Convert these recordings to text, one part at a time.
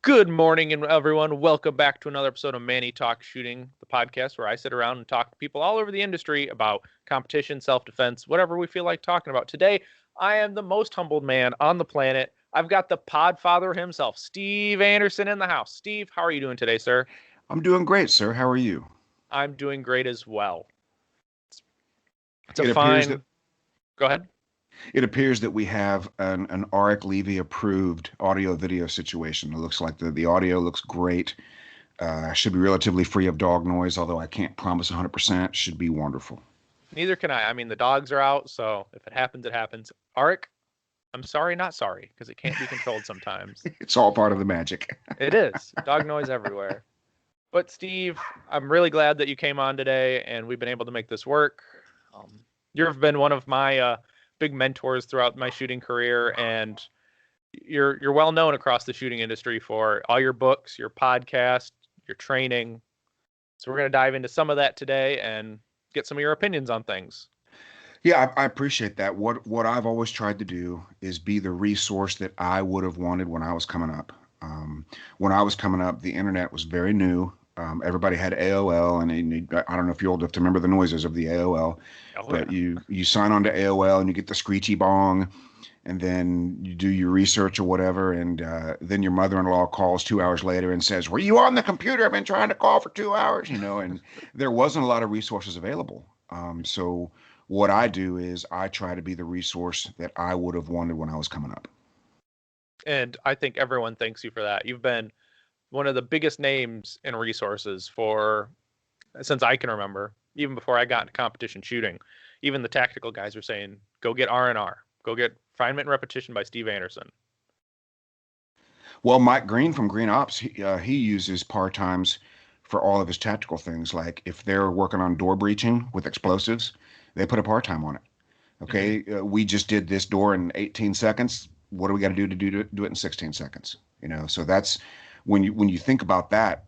Good morning, and everyone. Welcome back to another episode of Manny Talks Shooting, the podcast where I sit around and talk to people all over the industry about competition, self-defense, whatever we feel like talking about. Today, I am the most humbled man on the planet. I've got the Podfather himself, Steve Anderson, in the house. Steve, how are you doing today, sir? I'm doing great, sir. How are you? I'm doing great as well. It's a It appears that fine. Go ahead. it appears that we have an Arik Levy approved audio video situation. It looks like the audio looks great. Should be relatively free of dog noise, although I can't promise 100%. Should be wonderful. Neither can I. I mean, the dogs are out, so if it happens, it happens. Arik, I'm sorry, not sorry, because it can't be controlled sometimes. It's all part of the magic. It is. Dog noise everywhere. But Steve, I'm really glad that you came on today and we've been able to make this work. You've been one of my big mentors throughout my shooting career, and you're well known across the shooting industry for all your books, your podcast, your training. So we're going to dive into some of that today and get some of your opinions on things. Yeah, I appreciate that. What I've always tried to do is be the resource that I would have wanted when I was coming up. When I was coming up, the internet was very new. Everybody had AOL, and I don't know if you're old enough to remember the noises of the AOL, Oh, but yeah. you sign on to AOL and you get the screechy bong, and then you do your research or whatever, and then your mother-in-law calls 2 hours later and says, "Were you on the computer? I've been trying to call for 2 hours," and there wasn't a lot of resources available. So what I do is I try to be the resource that I would have wanted when I was coming up. And I think everyone thanks you for that. You've been one of the biggest names in resources for since I can remember, even before I got into competition shooting. Even the tactical guys were saying, "Go get R&R. Go get Refinement and Repetition by Steve Anderson." Well, Mike Green from Green Ops, he uses par times for all of his tactical things. Like if they're working on door breaching with explosives, they put a par time on it. Mm-hmm. Okay, we just did this door in 18 seconds. What do we got to do it in 16 seconds? So that's when you think about that,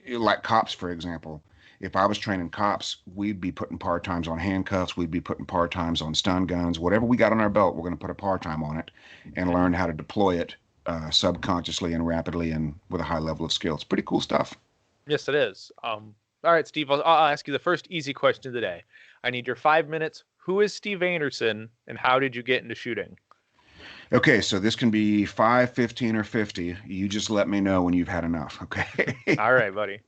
like cops, for example. If I was training cops, we'd be putting par times on handcuffs. We'd be putting par times on stun guns. Whatever we got on our belt, we're going to put a par time on it and Mm-hmm. learn how to deploy it subconsciously and rapidly and with a high level of skill. It's pretty cool stuff. Yes, it is. All right, Steve, I'll ask you the first easy question of the day. I need your 5 minutes. Who is Steve Anderson, and how did you get into shooting? Okay, so this can be 5, 15, or 50. You just let me know when you've had enough, okay? All right, buddy.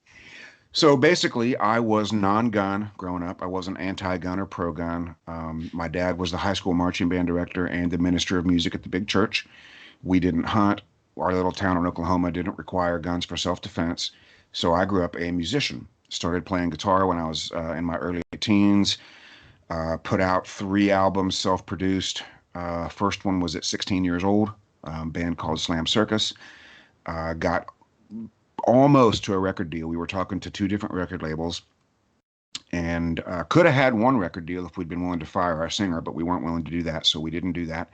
So basically, I was non-gun growing up. I wasn't anti-gun or pro-gun. My dad was the high school marching band director and the minister of music at the big church. We didn't hunt. Our little town in Oklahoma didn't require guns for self-defense. So I grew up a musician. Started playing guitar when I was in my early teens. Put out 3 albums, self-produced. First one was at 16 years old. Band called Slam Circus. Got almost to a record deal. We were talking to two different record labels, and could have had one record deal if we'd been willing to fire our singer, but we weren't willing to do that, so we didn't do that.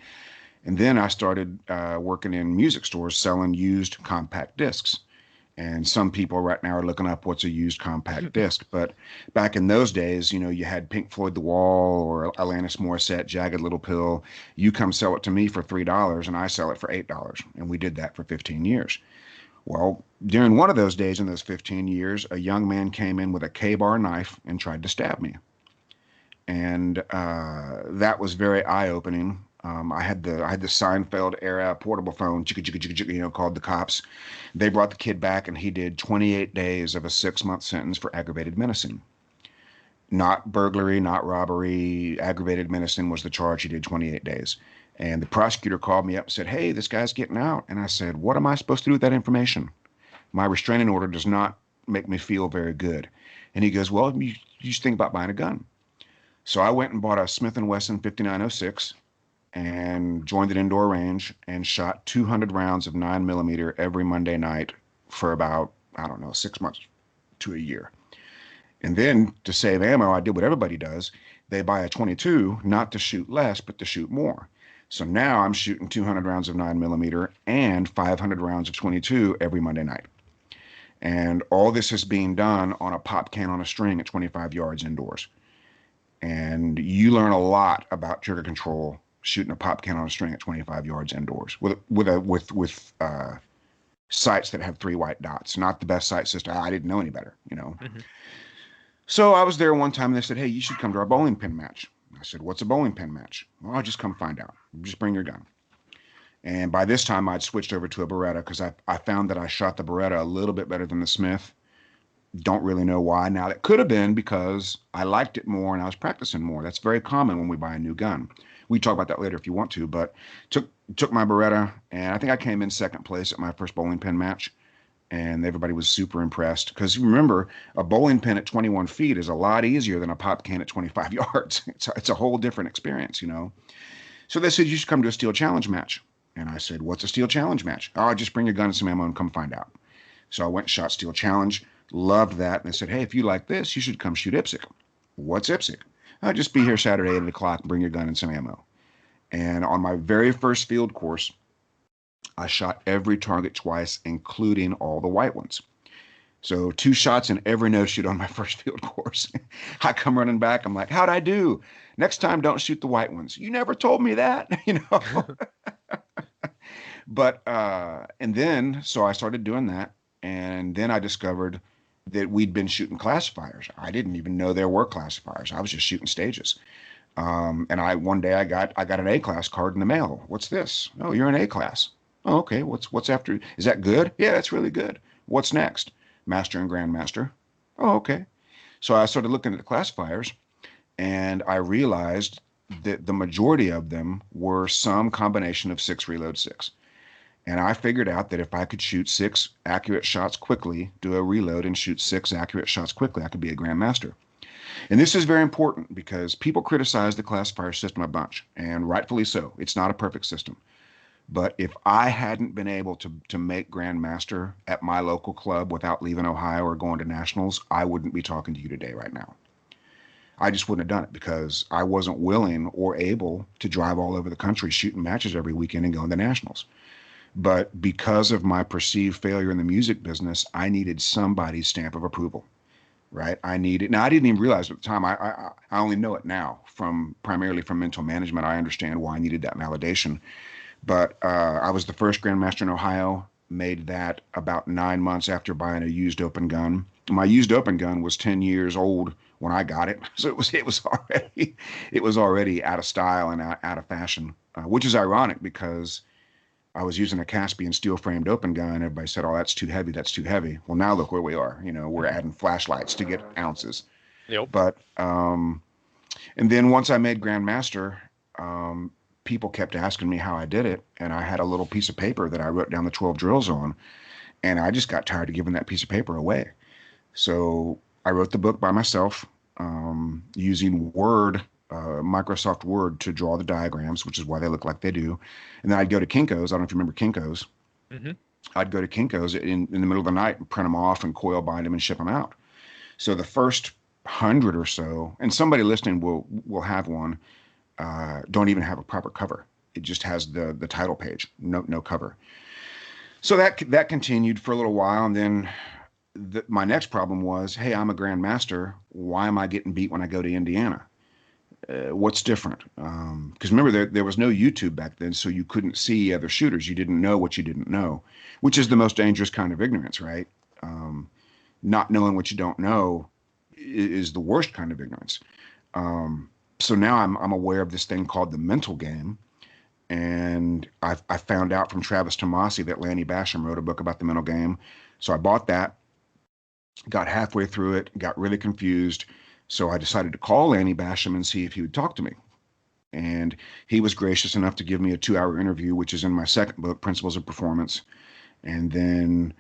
And then I started working in music stores selling used compact discs. And some people right now are looking up what's a used compact disc. But back in those days, you had Pink Floyd The Wall or Alanis Morissette, Jagged Little Pill. You come sell it to me for $3 and I sell it for $8. And we did that for 15 years. Well, during one of those days in those 15 years, a young man came in with a K-bar knife and tried to stab me. And that was very eye-opening. I had the Seinfeld era portable phone, called the cops. They brought the kid back, and he did 28 days of a 6-month sentence for aggravated menacing. Not burglary, not robbery. Aggravated menacing was the charge. He did 28 days. And the prosecutor called me up and said, "Hey, this guy's getting out." And I said, "What am I supposed to do with that information? My restraining order does not make me feel very good." And he goes, "Well, you just think about buying a gun." So I went and bought a Smith & Wesson 5906 and joined an indoor range and shot 200 rounds of 9mm every Monday night for about, I don't know, 6 months to a year. And then to save ammo, I did what everybody does. They buy a 22, not to shoot less, but to shoot more. So now I'm shooting 200 rounds of 9mm and 500 rounds of 22 every Monday night. And all this is being done on a pop can on a string at 25 yards indoors. And you learn a lot about trigger control shooting a pop can on a string at 25 yards indoors with sights that have 3 white dots, not the best sight system. I didn't know any better, you know. Hmm. So I was there one time and they said, hey, you should come to our bowling pin match. I said, what's a bowling pin match? Well, I'll just come find out. Just bring your gun. And by this time, I'd switched over to a Beretta because I found that I shot the Beretta a little bit better than the Smith. Don't really know why. Now, that could have been because I liked it more and I was practicing more. That's very common when we buy a new gun. We talk about that later if you want to, but took my Beretta, and I think I came in second place at my first bowling pin match, and everybody was super impressed because remember, a bowling pin at 21 feet is a lot easier than a pop can at 25 yards. It's a whole different experience, you know. So they said, you should come to a steel challenge match. And I said, what's a steel challenge match? Oh, just bring your gun and some ammo and come find out. So I went and shot steel challenge, loved that. And they said, hey, if you like this, you should come shoot IPSC. What's IPSC? I'll just be here Saturday at 8 o'clock and bring your gun and some ammo. And on my very first field course, I shot every target twice, including all the white ones. So 2 shots in every no shoot on my first field course. I come running back. I'm like, how'd I do? Next time, don't shoot the white ones. You never told me that, you know. But and then so I started doing that, and then I discovered that we'd been shooting classifiers. I didn't even know there were classifiers. I was just shooting stages. And I one day I got an A class card in the mail. What's this? Oh, you're an A class. Oh, okay. What's after? Is that good? Yeah, that's really good. What's next? Master and Grandmaster. Oh, okay. So I started looking at the classifiers, and I realized that the majority of them were some combination of 6 reload 6. And I figured out that if I could shoot 6 accurate shots quickly, do a reload and shoot 6 accurate shots quickly, I could be a Grandmaster. And this is very important because people criticize the classifier system a bunch, and rightfully so. It's not a perfect system. But if I hadn't been able to make Grandmaster at my local club without leaving Ohio or going to nationals, I wouldn't be talking to you today right now. I just wouldn't have done it because I wasn't willing or able to drive all over the country shooting matches every weekend and going to nationals. But because of my perceived failure in the music business, I needed somebody's stamp of approval, right? I needed. Now I didn't even realize at the time. I only know it now from primarily from mental management. I understand why I needed that validation. But I was the first Grandmaster in Ohio. Made that about 9 months after buying a used open gun. My used open gun was 10 years old when I got it, so it was already out of style and out of fashion, which is ironic because I was using a Caspian steel framed open gun. Everybody said, oh, that's too heavy. That's too heavy. Well, now look where we are. You know, we're adding flashlights to get ounces. Yep. But, and then once I made Grandmaster, people kept asking me how I did it. And I had a little piece of paper that I wrote down the 12 drills on. And I just got tired of giving that piece of paper away. So I wrote the book by myself, using Word, Microsoft Word to draw the diagrams, which is why they look like they do. And then I'd go to Kinko's. I don't know if you remember Kinko's. Hmm. I'd go to Kinko's in the middle of the night and print them off and coil bind them and ship them out. So the first 100 or so, and somebody listening will have one, don't even have a proper cover. It just has the title page, no cover. So that continued for a little while, and then my next problem was, hey, I'm a Grandmaster. Why am I getting beat when I go to Indiana? What's different? Because remember, there was no YouTube back then, so you couldn't see other shooters. You didn't know what you didn't know, which is the most dangerous kind of ignorance, right? Not knowing what you don't know is the worst kind of ignorance. So now I'm aware of this thing called the mental game. And I found out from Travis Tomasi that Lanny Basham wrote a book about the mental game. So I bought that, got halfway through it, got really confused. So I decided to call Lanny Basham and see if he would talk to me. And he was gracious enough to give me a 2-hour interview, which is in my second book, Principles of Performance. And then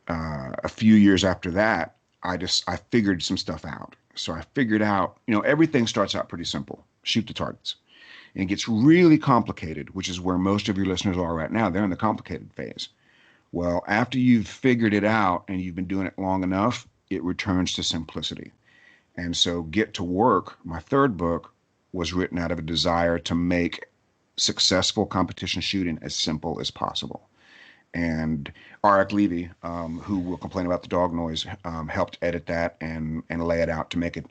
a few years after that, I figured some stuff out. So I figured out, everything starts out pretty simple. Shoot the targets. And it gets really complicated, which is where most of your listeners are right now. They're in the complicated phase. Well, after you've figured it out and you've been doing it long enough, it returns to simplicity. And so Get to Work, my third book, was written out of a desire to make successful competition shooting as simple as possible. And Arik Levy, who will complain about the dog noise, helped edit that and lay it out to make it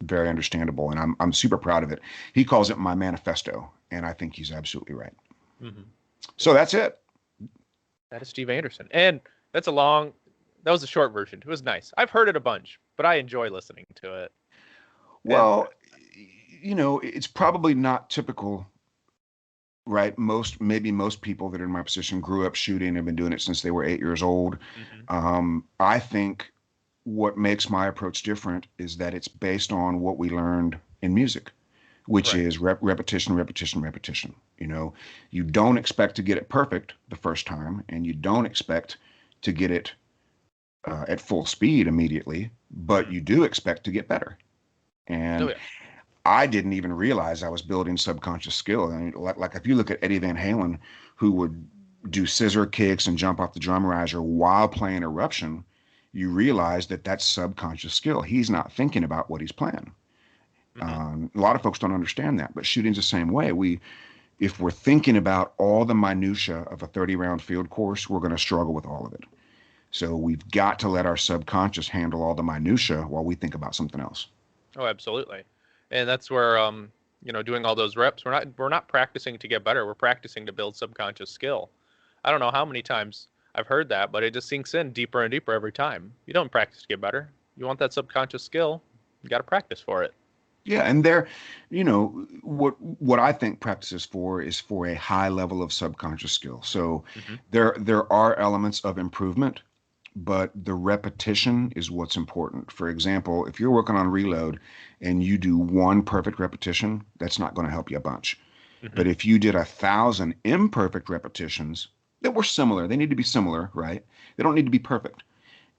very understandable. And I'm super proud of it. He calls it my manifesto, and I think he's absolutely right. Hmm. So that's it. That is Steve Anderson. And that's that was a short version. It was nice. I've heard it a bunch, but I enjoy listening to it. And Well, it's probably not typical, right? Maybe most people that are in my position grew up shooting, have been doing it since they were 8 years old. mhm, I think what makes my approach different is that it's based on what we learned in music, which right. is repetition, repetition, repetition. You don't expect to get it perfect the first time, and you don't expect to get it at full speed immediately, but Mhm. you do expect to get better. Oh And yeah. I didn't even realize I was building subconscious skill. I mean, like if you look at Eddie Van Halen, who would do scissor kicks and jump off the drum riser while playing Eruption, you realize that that's subconscious skill. He's not thinking about what he's playing. Hmm. A lot of folks don't understand that, but shooting's the same way. If we're thinking about all the minutia of a 30-round field course, we're going to struggle with all of it. So we've got to let our subconscious handle all the minutia while we think about something else. Oh, absolutely. And that's where doing all those reps, we're not practicing to get better. We're practicing to build subconscious skill. I don't know how many times I've heard that, but it just sinks in deeper and deeper every time. You don't practice to get better. You want that subconscious skill, you got to practice for it. Yeah, and what I think practice is for a high level of subconscious skill. So Hmm. there are elements of improvement, but the repetition is what's important. For example, if you're working on reload and you do one perfect repetition, that's not going to help you a bunch. Hmm. But if you did 1,000 imperfect repetitions that were similar, they need to be similar, right? They don't need to be perfect.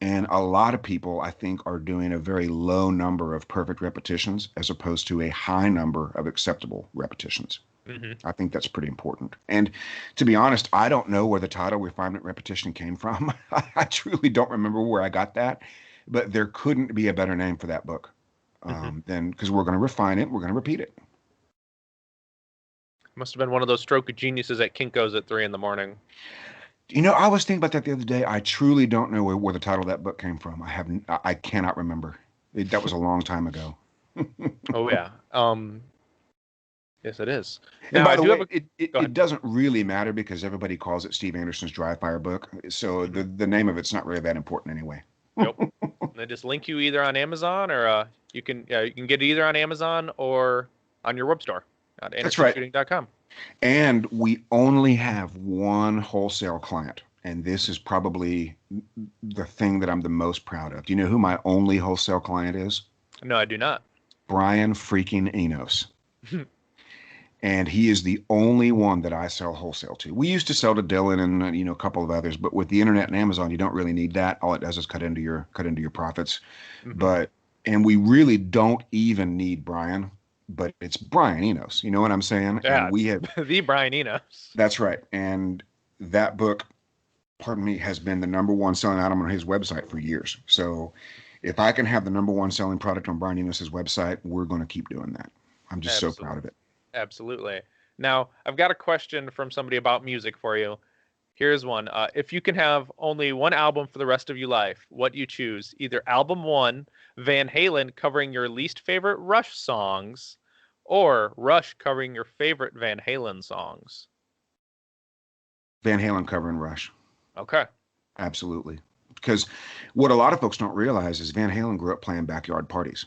And a lot of people, I think, are doing a very low number of perfect repetitions as opposed to a high number of acceptable repetitions. Hmm. I think that's pretty important. And to be honest, I don't know where the title refinement repetition came from. I truly don't remember where I got that, but there couldn't be a better name for that book Hmm. than because we're going to refine it, we're going to repeat it. Must have been one of those stroke of geniuses at Kinko's at 3 in the morning. I was thinking about that the other day. I truly don't know where the title of that book came from. I cannot remember. That was a long time ago. Oh yeah. Yes, it is. And Now by I the do have way, a. it, Go ahead. it doesn't really matter because everybody calls it Steve Anderson's Dry Fire book. So Hmm. the name of it's not really that important anyway. Yep. They just link you either on Amazon or you can get it either on Amazon or on your web store at That's right. andersonshooting.com. And we only have one wholesale client. And this is probably the thing that I'm the most proud of. Do you know who my only wholesale client is? No, I do not. Brian freaking Enos. And he is the only one that I sell wholesale to. We used to sell to Dylan and a couple of others, but with the internet and Amazon, you don't really need that. All it does is cut into your profits. Hmm. But and we really don't even need Brian, but it's Brian Enos. You know what I'm saying? And Yeah, we it's have the Brian Enos. that's right. And that book, pardon me, has been the number one selling item on his website for years. So if I can have the number one selling product on Brian Enos's website, we're going to keep doing that. I'm just so proud Absolutely. of it. Absolutely. Now, I've got a question from somebody about music for you. Here's one. If you can have only one album for the rest of your life, what do you choose? Either album one, Van Halen covering your least favorite Rush songs, or Rush covering your favorite Van Halen songs. Van Halen covering Rush. Okay. Absolutely. Because what a lot of folks don't realize is Van Halen grew up playing backyard parties.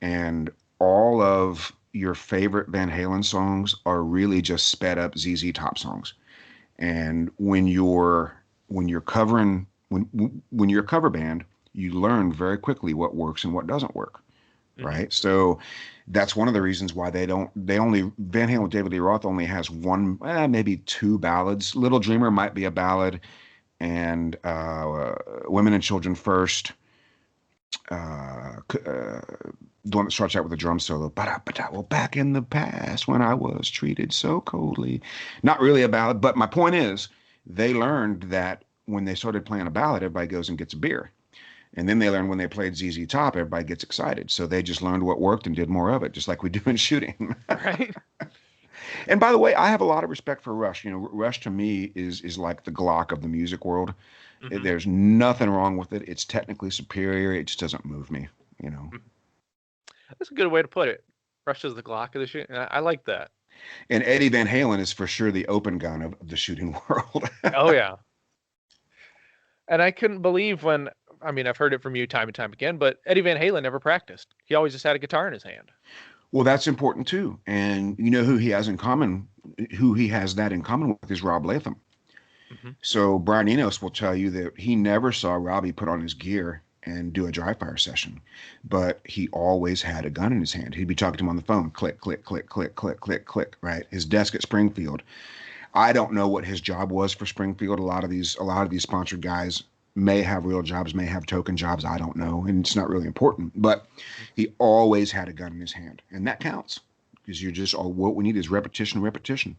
And all of your favorite Van Halen songs are really just sped up ZZ Top songs. And when you're covering when you're a cover band, you learn very quickly what works and what doesn't work, Hmm. right? So that's one of the reasons why they only Van Halen with David Lee Roth only has one, maybe two ballads. Little Dreamer might be a ballad, and Women and Children First, the one that starts out with a drum solo. Ba-da, well, back in the past when I was treated so coldly. Not really a ballad, but my point is they learned that when they started playing a ballad, everybody goes and gets a beer. And then they learned when they played ZZ Top, everybody gets excited. So they just learned what worked and did more of it, just like we do in shooting. Right? And by the way, I have a lot of respect for Rush. Rush to me is like the Glock of the music world. Hmm. There's nothing wrong with it. It's technically superior. It just doesn't move me, you know. That's a good way to put it. Rush is the Glock of the shit. I like that. And Eddie Van Halen is for sure the open gun of the shooting world. Oh yeah. And I couldn't believe when, I mean, I've heard it from you time and time again, but Eddie Van Halen never practiced. He always just had a guitar in his hand. Well, that's important too. And you know who he has in common, who he has that in common with is Rob Latham. Hmm. So Brian Enos will tell you that he never saw Robbie put on his gear and do a dry fire session, but he always had a gun in his hand. He'd be talking to him on the phone, click, click, click, click, click, click, click, right? His desk at Springfield. I don't know what his job was for Springfield. A lot of these sponsored guys may have real jobs, may have token jobs. I don't know, and it's not really important. But he always had a gun in his hand, and that counts because you're just all what we need is repetition, repetition.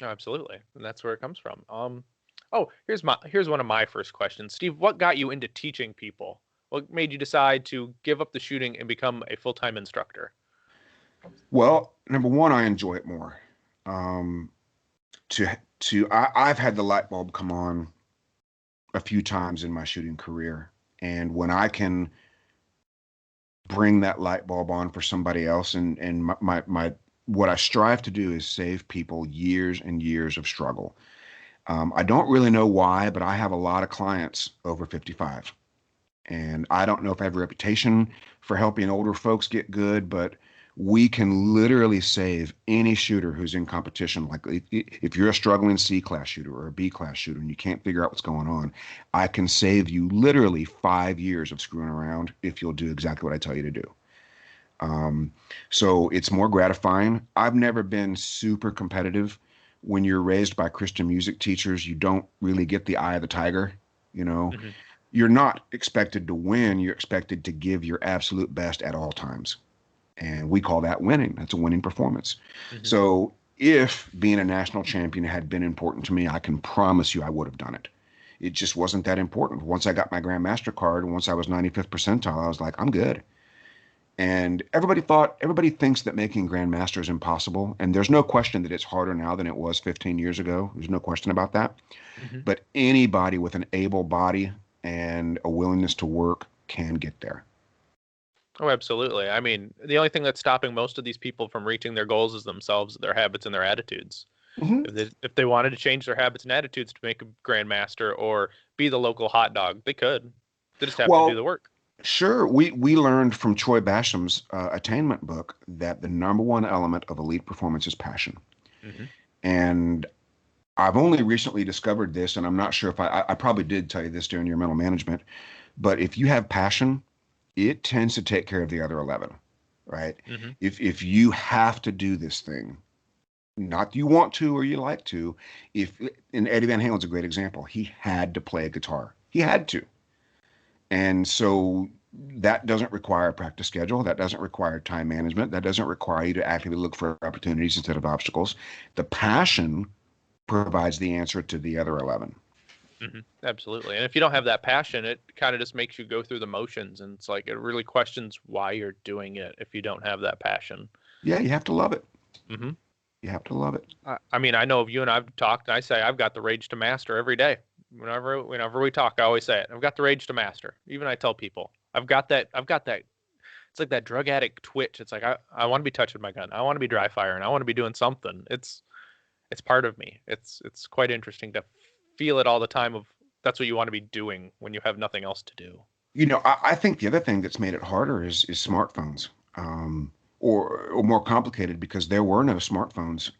Oh, absolutely, and that's where it comes from. Oh, here's one of my first questions, Steve. What got you into teaching people? What made you decide to give up the shooting and become a full-time instructor? Well, number one, I enjoy it more. Um, I've had the light bulb come on a few times in my shooting career, and when I can bring that light bulb on for somebody else, and my what I strive to do is save people years and years of struggle. I don't really know why, but I have a lot of clients over 55. And I don't know if I have a reputation for helping older folks get good, but we can literally save any shooter who's in competition. Like if you're a struggling C class shooter or a B class shooter and you can't figure out what's going on, I can save you literally 5 years of screwing around if you'll do exactly what I tell you to do. Um, so it's more gratifying. I've never been super competitive. When you're raised by Christian music teachers, you don't really get the eye of the tiger. You know, Hmm. you're not expected to win. You're expected to give your absolute best at all times. And we call that winning. That's a winning performance. Hmm. So if being a national champion had been important to me, I can promise you I would have done it. It just wasn't that important. Once I got my Grandmaster card, once I was 95th percentile, I was like, I'm good. And everybody thinks that making Grandmaster is impossible. And there's no question that it's harder now than it was 15 years ago. There's no question about that. Hmm. But anybody with an able body and a willingness to work can get there. Oh, absolutely. I mean, the only thing that's stopping most of these people from reaching their goals is themselves, their habits, and their attitudes. Hmm. If they wanted to change their habits and attitudes to make a grandmaster or be the local hot dog, they could. They just have to do Well, the work. sure. We learned from Troy Basham's attainment book that the number one element of elite performance is passion. Hmm. And I've only recently discovered this, and I'm not sure if I probably did tell you this during your mental management, but if you have passion, it tends to take care of the other 11, right? Hmm. If you have to do this thing, not you want to or you like to, if and Eddie Van Halen's a great example. He had to play a guitar. He had to. And so that doesn't require a practice schedule. That doesn't require time management. That doesn't require you to actively look for opportunities instead of obstacles. The passion provides the answer to the other 11. Hmm. Absolutely. And if you don't have that passion, it kind of just makes you go through the motions. And it's like it really questions why you're doing it if you don't have that passion. Yeah, you have to love it. Hmm. You have to love it. I mean, I know you and I've talked, and I say I've got the rage to master every day. Whenever we talk, I always say it. I've got the rage to master. Even I tell people, I've got that. I've got that. It's like that drug addict twitch. It's like I want to be touching my gun. I want to be dry firing. I want to be doing something. It's part of me. It's quite interesting to feel it all the time. Of that's what you want to be doing when you have nothing else to do. You know, I think the other thing that's made it harder is smartphones, or more complicated because there were no smartphones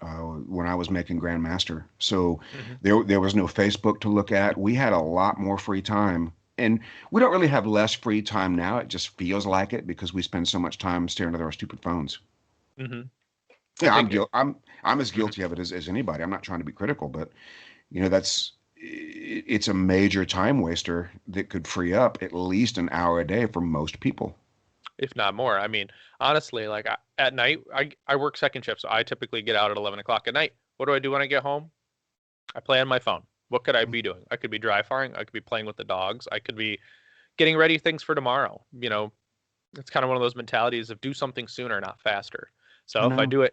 when I was making Grandmaster. So Hmm. there was no Facebook to look at. We had a lot more free time, and we don't really have less free time now. It just feels like it because we spend so much time staring at our stupid phones. Hmm. I Yeah, think. I'm as Mhm. guilty of it as anybody. I'm not trying to be critical, but you know it's a major time waster that could free up at least an hour a day for most people. If not more. I mean, honestly, like at night, I work second shift, so I typically get out at 11 o'clock at night. What do I do when I get home? I play on my phone. What could I be doing? I could be dry firing. I could be playing with the dogs. I could be getting ready things for tomorrow. It's kind of one of those mentalities of do something sooner, not faster. I So know. if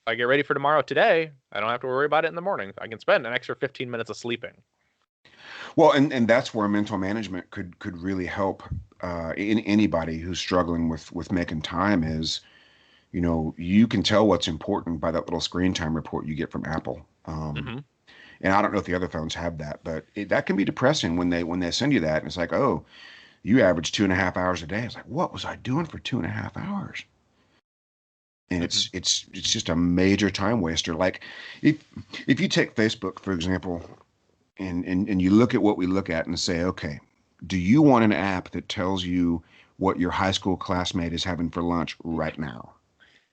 I get ready for tomorrow today, I don't have to worry about it in the morning. I can spend an extra 15 minutes of sleeping. Well, and that's where mental management could really help in anybody who's struggling with making time is, you can tell what's important by that little screen time report you get from Apple. Hmm. And I don't know if the other phones have that, but that can be depressing when they send you that. And it's like, oh, you average 2.5 hours a day. It's like, what was I doing for 2.5 hours? And Hmm. it's just a major time waster. Like if you take Facebook, for example, and you look at what we look at and say, okay, do you want an app that tells you what your high school classmate is having for lunch right now?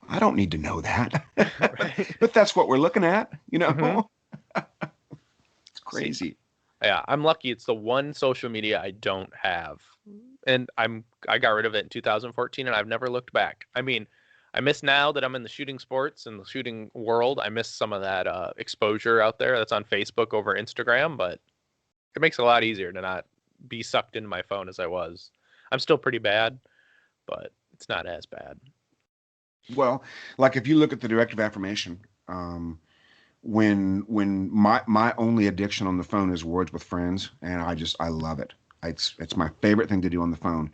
I don't need to know that. Right. But that's what we're looking at, you Hmm. know? It's See, crazy. yeah, I'm lucky. It's the one social media I don't have, and I got rid of it in 2014, and I've never looked back. I mean, I miss now that I'm in the shooting sports and the shooting world. I miss some of that exposure out there that's on Facebook over Instagram, but it makes it a lot easier to not be sucked into my phone as I was. I'm still pretty bad, but it's not as bad. Well, like if you look at the directive affirmation, when my only addiction on the phone is words with friends, and I love it. It's my favorite thing to do on the phone.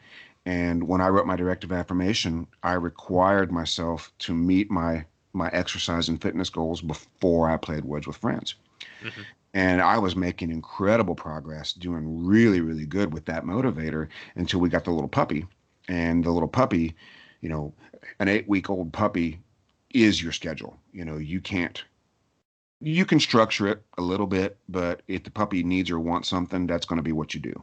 And when I wrote my directive affirmation, I required myself to meet my exercise and fitness goals before I played words with friends. Hmm. And I was making incredible progress, doing really, really good with that motivator until we got the little puppy. And the little puppy, you know, an 8 week old puppy is your schedule. You can structure it a little bit, but if the puppy needs or wants something, that's going to be what you do.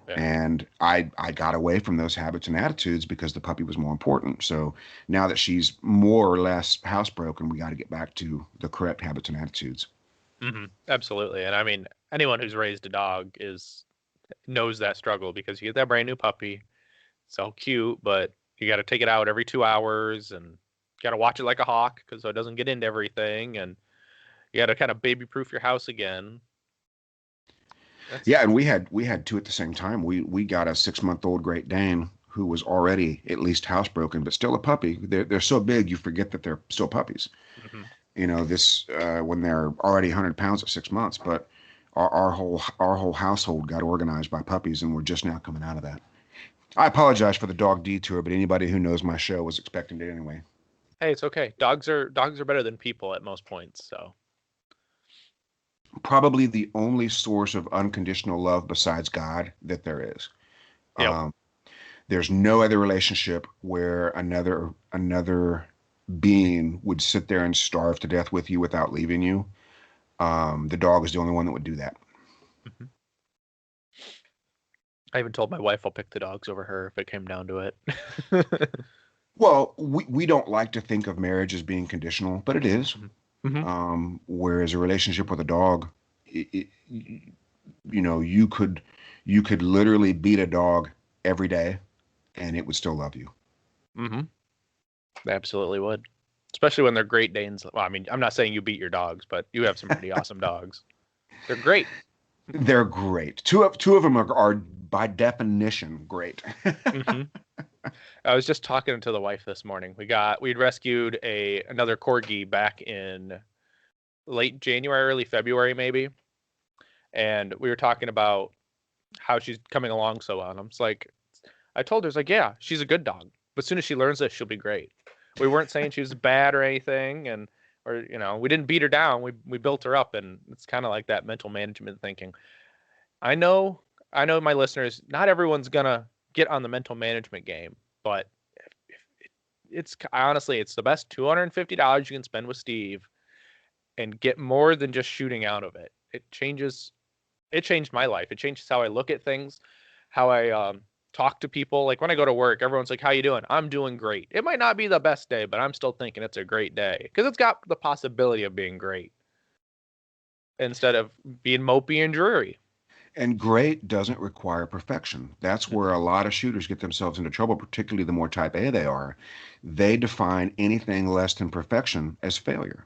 Yeah. And I got away from those habits and attitudes because the puppy was more important. So now that she's more or less housebroken, we got to get back to the correct habits and attitudes. Absolutely. And I mean, anyone who's raised a dog is knows that struggle because you get that brand new puppy, so cute, but you got to take it out every 2 hours and you got to watch it like a hawk because so it doesn't get into everything, and you got to kind of baby proof your house again. That's Yeah, and we had two at the same time. We got a 6 month old Great Dane who was already at least housebroken, but still a puppy. They're so big you forget that they're still puppies. hmm This when they're already 100 pounds at 6 months. But our whole household got organized by puppies, and we're just now coming out of that. I apologize for the dog detour, but anybody who knows my show was expecting it anyway. Hey, it's okay. Dogs are better than people at most points. So Probably the only source of unconditional love besides God that there is. yep. Um, there's no other relationship where another being would sit there and starve to death with you without leaving you. The dog is the only one that would do that. hmm I even told my wife I'll pick the dogs over her if it came down to it. Well, we don't like to think of marriage as being conditional, but it is. hmm hmm Whereas a relationship with a dog, you could literally beat a dog every day, and it would still love you. hmm They absolutely would. Especially when they're Great Danes. Well, I mean, I'm not saying you beat your dogs, but you have some pretty awesome dogs. They're great. They're great. Two of them are by definition great. hmm I was just talking to the wife this morning. We'd rescued another corgi back in late January, early February, maybe, and we were talking about how she's coming along so well. And I'm just like, I told her, it's like, yeah, she's a good dog, but as soon as she learns this, she'll be great. We weren't saying she was bad or anything, and or we didn't beat her down. We built her up, and it's kind of like that mental management thinking. I know, I know my listeners. Not everyone's gonna get on the mental management game, but it's honestly it's the best $250 you can spend with Steve and get more than just shooting out of it. It changed my life. It changes how I look at things, how I talk to people. Like when I go to work, everyone's like, "How you doing?" I'm doing great. It might not be the best day, but I'm still thinking it's a great day because it's got the possibility of being great instead of being mopey and dreary. And great doesn't require perfection. That's where hmm a lot of shooters get themselves into trouble, particularly the more type A they are. They define anything less than perfection as failure.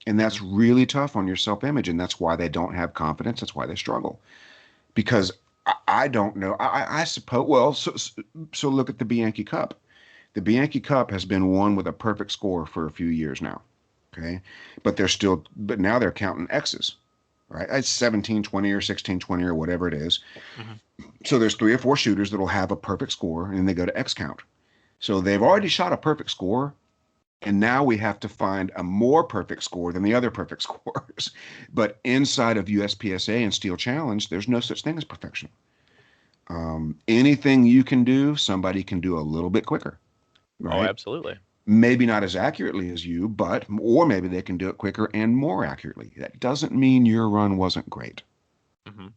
And hmm that's really tough on your self image. And that's why they don't have confidence. That's why they struggle. Because I don't know. I suppose, well, so look at the Bianchi Cup. The Bianchi Cup has been won with a perfect score for a few years now. Okay. But now they're counting X's, right? It's 17-20 or 16-20 or whatever it is. hmm So there's 3 or 4 shooters that'll have a perfect score and then they go to X count. So they've already shot a perfect score, And now we have to find a more perfect score than the other perfect scores. But inside of USPSA and Steel Challenge, there's no such thing as perfection. Anything you can do, somebody can do a little bit quicker, Oh, right? absolutely. Maybe not as accurately as you, or maybe they can do it quicker and more accurately. That doesn't mean your run wasn't great. Hmm.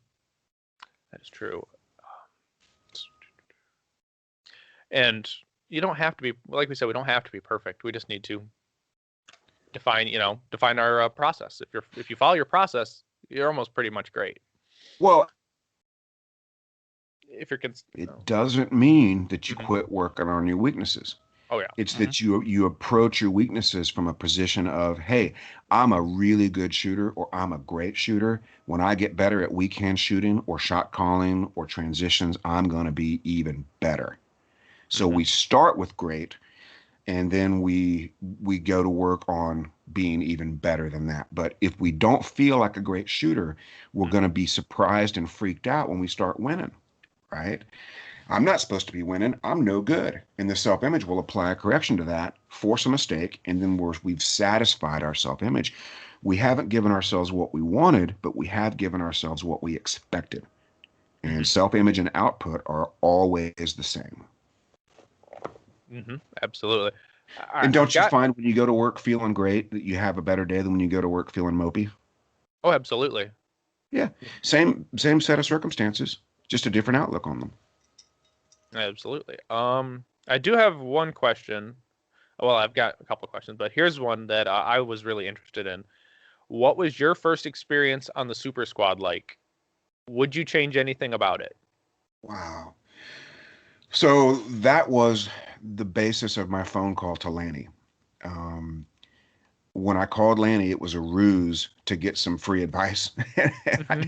That is true. And you don't have to be, like we said, we don't have to be perfect. We just need to define our process. If you follow your process, you're almost pretty much great. Well, If you're, it doesn't mean that you hmm quit working on your weaknesses. oh yeah, It's hmm that you approach your weaknesses from a position of, hey, I'm a really good shooter or I'm a great shooter. When I get better at weekend shooting or shot calling or transitions, I'm going to be even better. So hmm we start with great, and then we go to work on being even better than that. But if we don't feel like a great shooter, we're going to be surprised and freaked out when we start winning, right? I'm not supposed to be winning. I'm no good. And the self-image will apply a correction to that, force a mistake, and then we've satisfied our self-image. We haven't given ourselves what we wanted, but we have given ourselves what we expected. hmm And self-image and output are always the same. absolutely. All right, And I've don't you got. find when you go to work feeling great that you have a better day than when you go to work feeling mopey? Oh, absolutely. Yeah, same set of circumstances, just a different outlook on them. Absolutely. I do have one question. Well, I've got a couple of questions, but here's one that I was really interested in. What was your first experience on the Super Squad like? Would you change anything about it? Wow. So that was the basis of my phone call to Lanny. Um, when I called Lanny, it was a ruse to get some free advice. Hmm.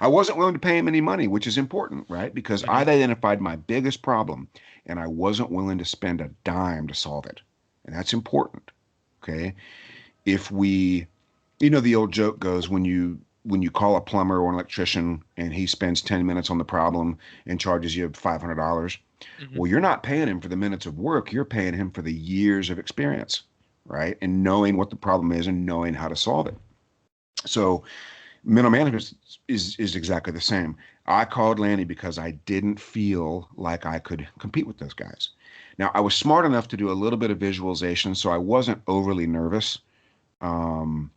I wasn't willing to pay him any money, which is important, right? Because Hmm. I'd identified my biggest problem and I wasn't willing to spend a dime to solve it. And that's important. Okay. If we, the old joke goes when you call a plumber or an electrician and he spends 10 minutes on the problem and charges you $500. Hmm. Well, you're not paying him for the minutes of work, you're paying him for the years of experience, right? And knowing what the problem is and knowing how to solve it. So mental management is exactly the same. I called Lanny because I didn't feel like I could compete with those guys. Now, I was smart enough to do a little bit of visualization, so I wasn't overly nervous. Um,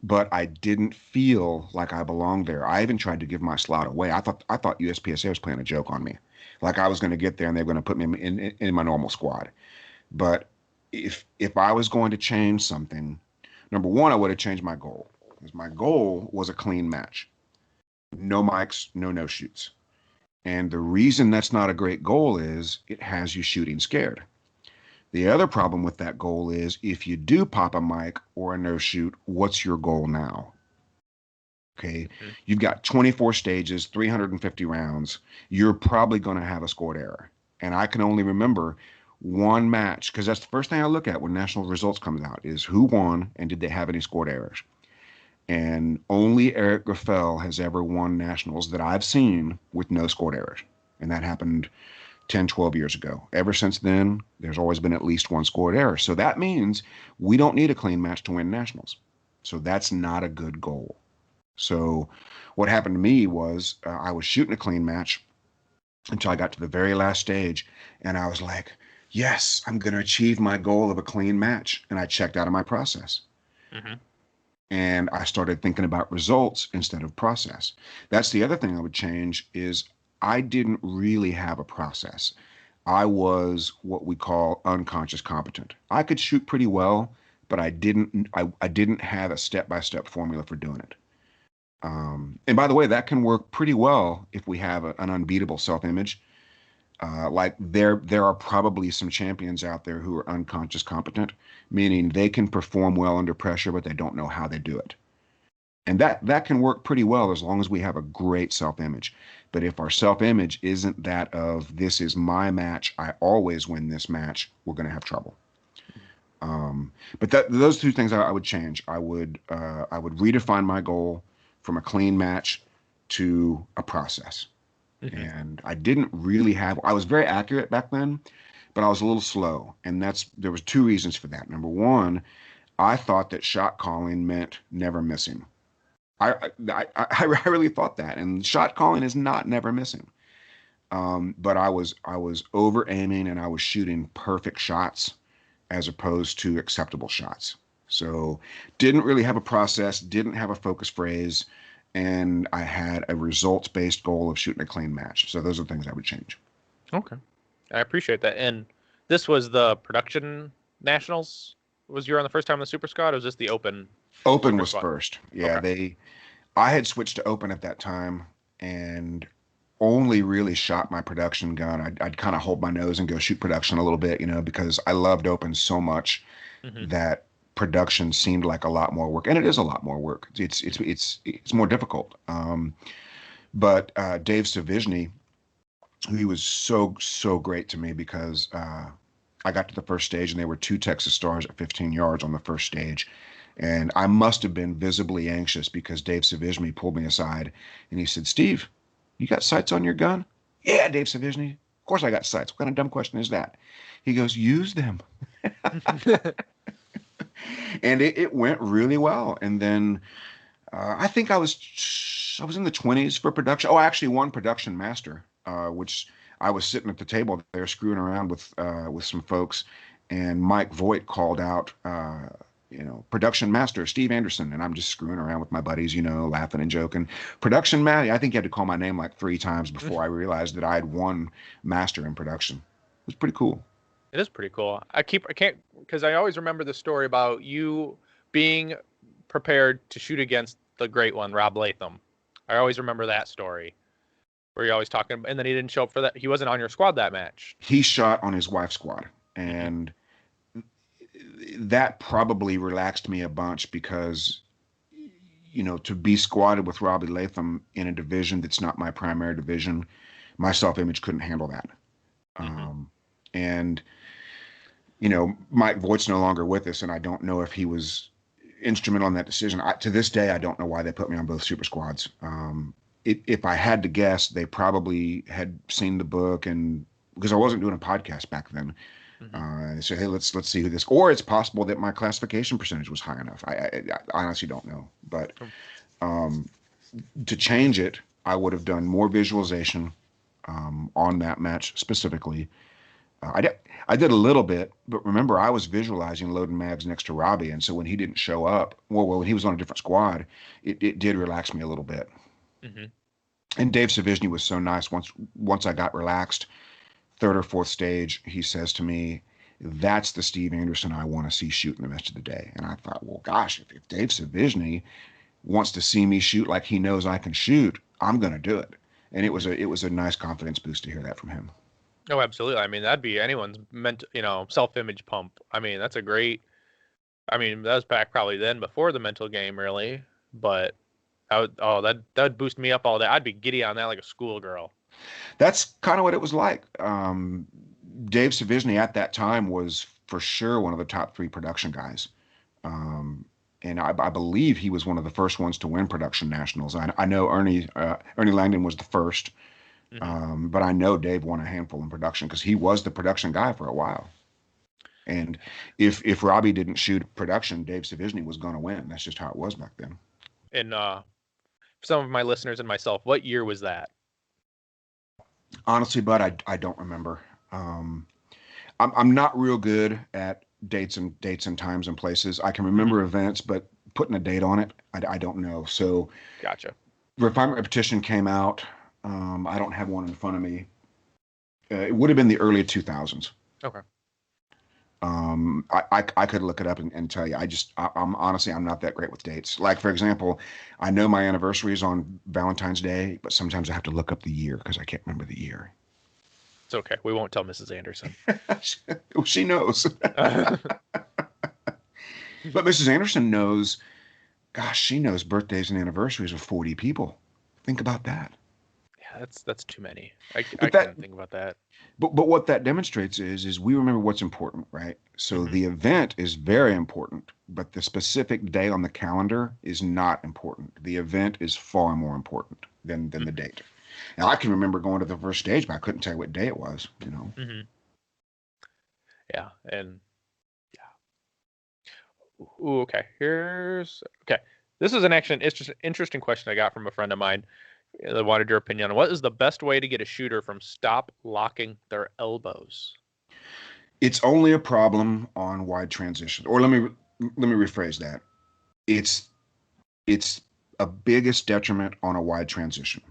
but I didn't feel like I belonged there. I even tried to give my slot away. I thought USPSA was playing a joke on me, like I was going to get there and they were going to put me in my normal squad. But if I was going to change something, number one, I would have changed my goal. Because my goal was a clean match, no mics, no shoots. And the reason that's not a great goal is it has you shooting scared. The other problem with that goal is if you do pop a mic or a no shoot, what's your goal now? Okay. Hmm. You've got 24 stages, 350 rounds. You're probably going to have a scored error. And I can only remember one match because that's the first thing I look at when national results comes out is who won and did they have any scored errors. And only Eric Graffel has ever won nationals that I've seen with no scored errors. And that happened 10, 12 years ago. Ever since then, there's always been at least one scored error. So that means we don't need a clean match to win nationals. So that's not a good goal. So what happened to me was I was shooting a clean match until I got to the very last stage, and I was like, yes, I'm going to achieve my goal of a clean match. And I checked out of my process. Hmm. And I started thinking about results instead of process. That's the other thing I would change is I didn't really have a process. I was what we call unconscious competent. I could shoot pretty well, but I didn't have a step-by-step formula for doing it. And by the way, that can work pretty well if we have an unbeatable self-image. Like there are probably some champions out there who are unconscious competent, meaning they can perform well under pressure, but they don't know how they do it. And that can work pretty well as long as we have a great self-image. But if our self-image isn't that of this is my match, I always win this match, we're going to have trouble. But those two things I would change. I would redefine my goal from a clean match to a process. Hmm. And I didn't really have. I was very accurate back then, but I was a little slow. And there was two reasons for that. Number one, I thought that shot calling meant never missing. I really thought that. And shot calling is not never missing. But I was over aiming and I was shooting perfect shots as opposed to acceptable shots. So didn't really have a process, didn't have a focus phrase, and I had a results-based goal of shooting a clean match. So those are things I would change. Okay. I appreciate that. And this was the production nationals? Was you on the first time in the Super Squad, or was this the open? Open Super was Squad? first. Yeah, Okay. I had switched to open at that time and only really shot my production gun. I'd kind of hold my nose and go shoot production a little bit, because I loved open so much Hmm. that production seemed like a lot more work, and it is a lot more work. It's more difficult. But Dave Savizny, he was so great to me because I got to the first stage and there were two Texas Stars at 15 yards on the first stage. And I must have been visibly anxious because Dave Savizny pulled me aside and he said, "Steve, you got sights on your gun?" "Yeah, Dave Savizny. Of course I got sights. What kind of dumb question is that?" He goes, "Use them." And it went really well. And then I think I was in the 20s for production. Oh, I actually won production master, which I was sitting at the table there screwing around with some folks, and Mike Voigt called out, production master Steve Anderson, and I'm just screwing around with my buddies, laughing and joking. Production Matty. I think he had to call my name like 3 times before I realized that I had won master in production. It was pretty cool. It is pretty cool. I can't, because I always remember the story about you being prepared to shoot against the great one, Rob Latham. I always remember that story where you're always talking, and then he didn't show up for that. He wasn't on your squad that match. He shot on his wife's squad, Hmm. and that probably relaxed me a bunch because to be squatted with Robbie Latham in a division that's not my primary division, my self-image couldn't handle that. Hmm. And Mike Voigt's no longer with us, and I don't know if he was instrumental in that decision. To this day, I don't know why they put me on both super squads. If I had to guess, they probably had seen the book, and because I wasn't doing a podcast back then, Hmm. they said, "Hey, let's see who this." Or it's possible that my classification percentage was high enough. I honestly don't know, but um, to change it, I would have done more visualization on that match specifically. I did a little bit, but remember, I was visualizing loading mags next to Robbie, and so when he didn't show up, well, when he was on a different squad, it did relax me a little bit. Hmm. And Dave Savizny was so nice. Once I got relaxed, third or fourth stage, he says to me, "That's the Steve Anderson I want to see shooting the rest of the day." And I thought, well, gosh, if Dave Savizny wants to see me shoot like he knows I can shoot, I'm going to do it. And it was Hmm. a nice confidence boost to hear that from him. Oh, absolutely. I mean, that'd be anyone's self-image pump. I mean, that's a great. I mean, that was back probably then before the mental game, really. But that would boost me up all day. I'd be giddy on that like a schoolgirl. That's kind of what it was like. Dave Savizny at that time was for sure one of the top three production guys. Um, and I believe he was one of the first ones to win production nationals. I know Ernie Langdon was the first, Hmm. but I know Dave won a handful in production because he was the production guy for a while. And if Robbie didn't shoot production, Dave Savizny was going to win. That's just how it was back then. And some of my listeners and myself, what year was that? Honestly, bud, I don't remember. Um, I'm not real good at dates and times and places. I can Hmm. remember events, but putting a date on it, I don't know. So Gotcha. refinement repetition came out. I don't have one in front of me. It would have been the early 2000s. Okay. I could look it up and tell you. I'm honestly, I'm not that great with dates. Like, for example, I know my anniversary is on Valentine's Day, but sometimes I have to look up the year because I can't remember the year. It's okay. We won't tell Mrs. Anderson. She knows. Yeah, But Mrs. Anderson knows, gosh, she knows birthdays and anniversaries of 40 people. Think about that. that's too many. I But that couldn't think about that. but what that demonstrates is we remember what's important, right? So Hmm. the event is very important, but the specific day on the calendar is not important. The event is far more important than the Hmm. date. Now I can remember going to the first stage, but I couldn't tell you what day it was. Hmm. Yeah, and ooh, okay. Okay. This is it's just an interesting question I got from a friend of mine that wanted your opinion on what is the best way to get a shooter from stop locking their elbows? It's only a problem on wide transition. Or let me rephrase that. It's it's a biggest detriment on a wide transition.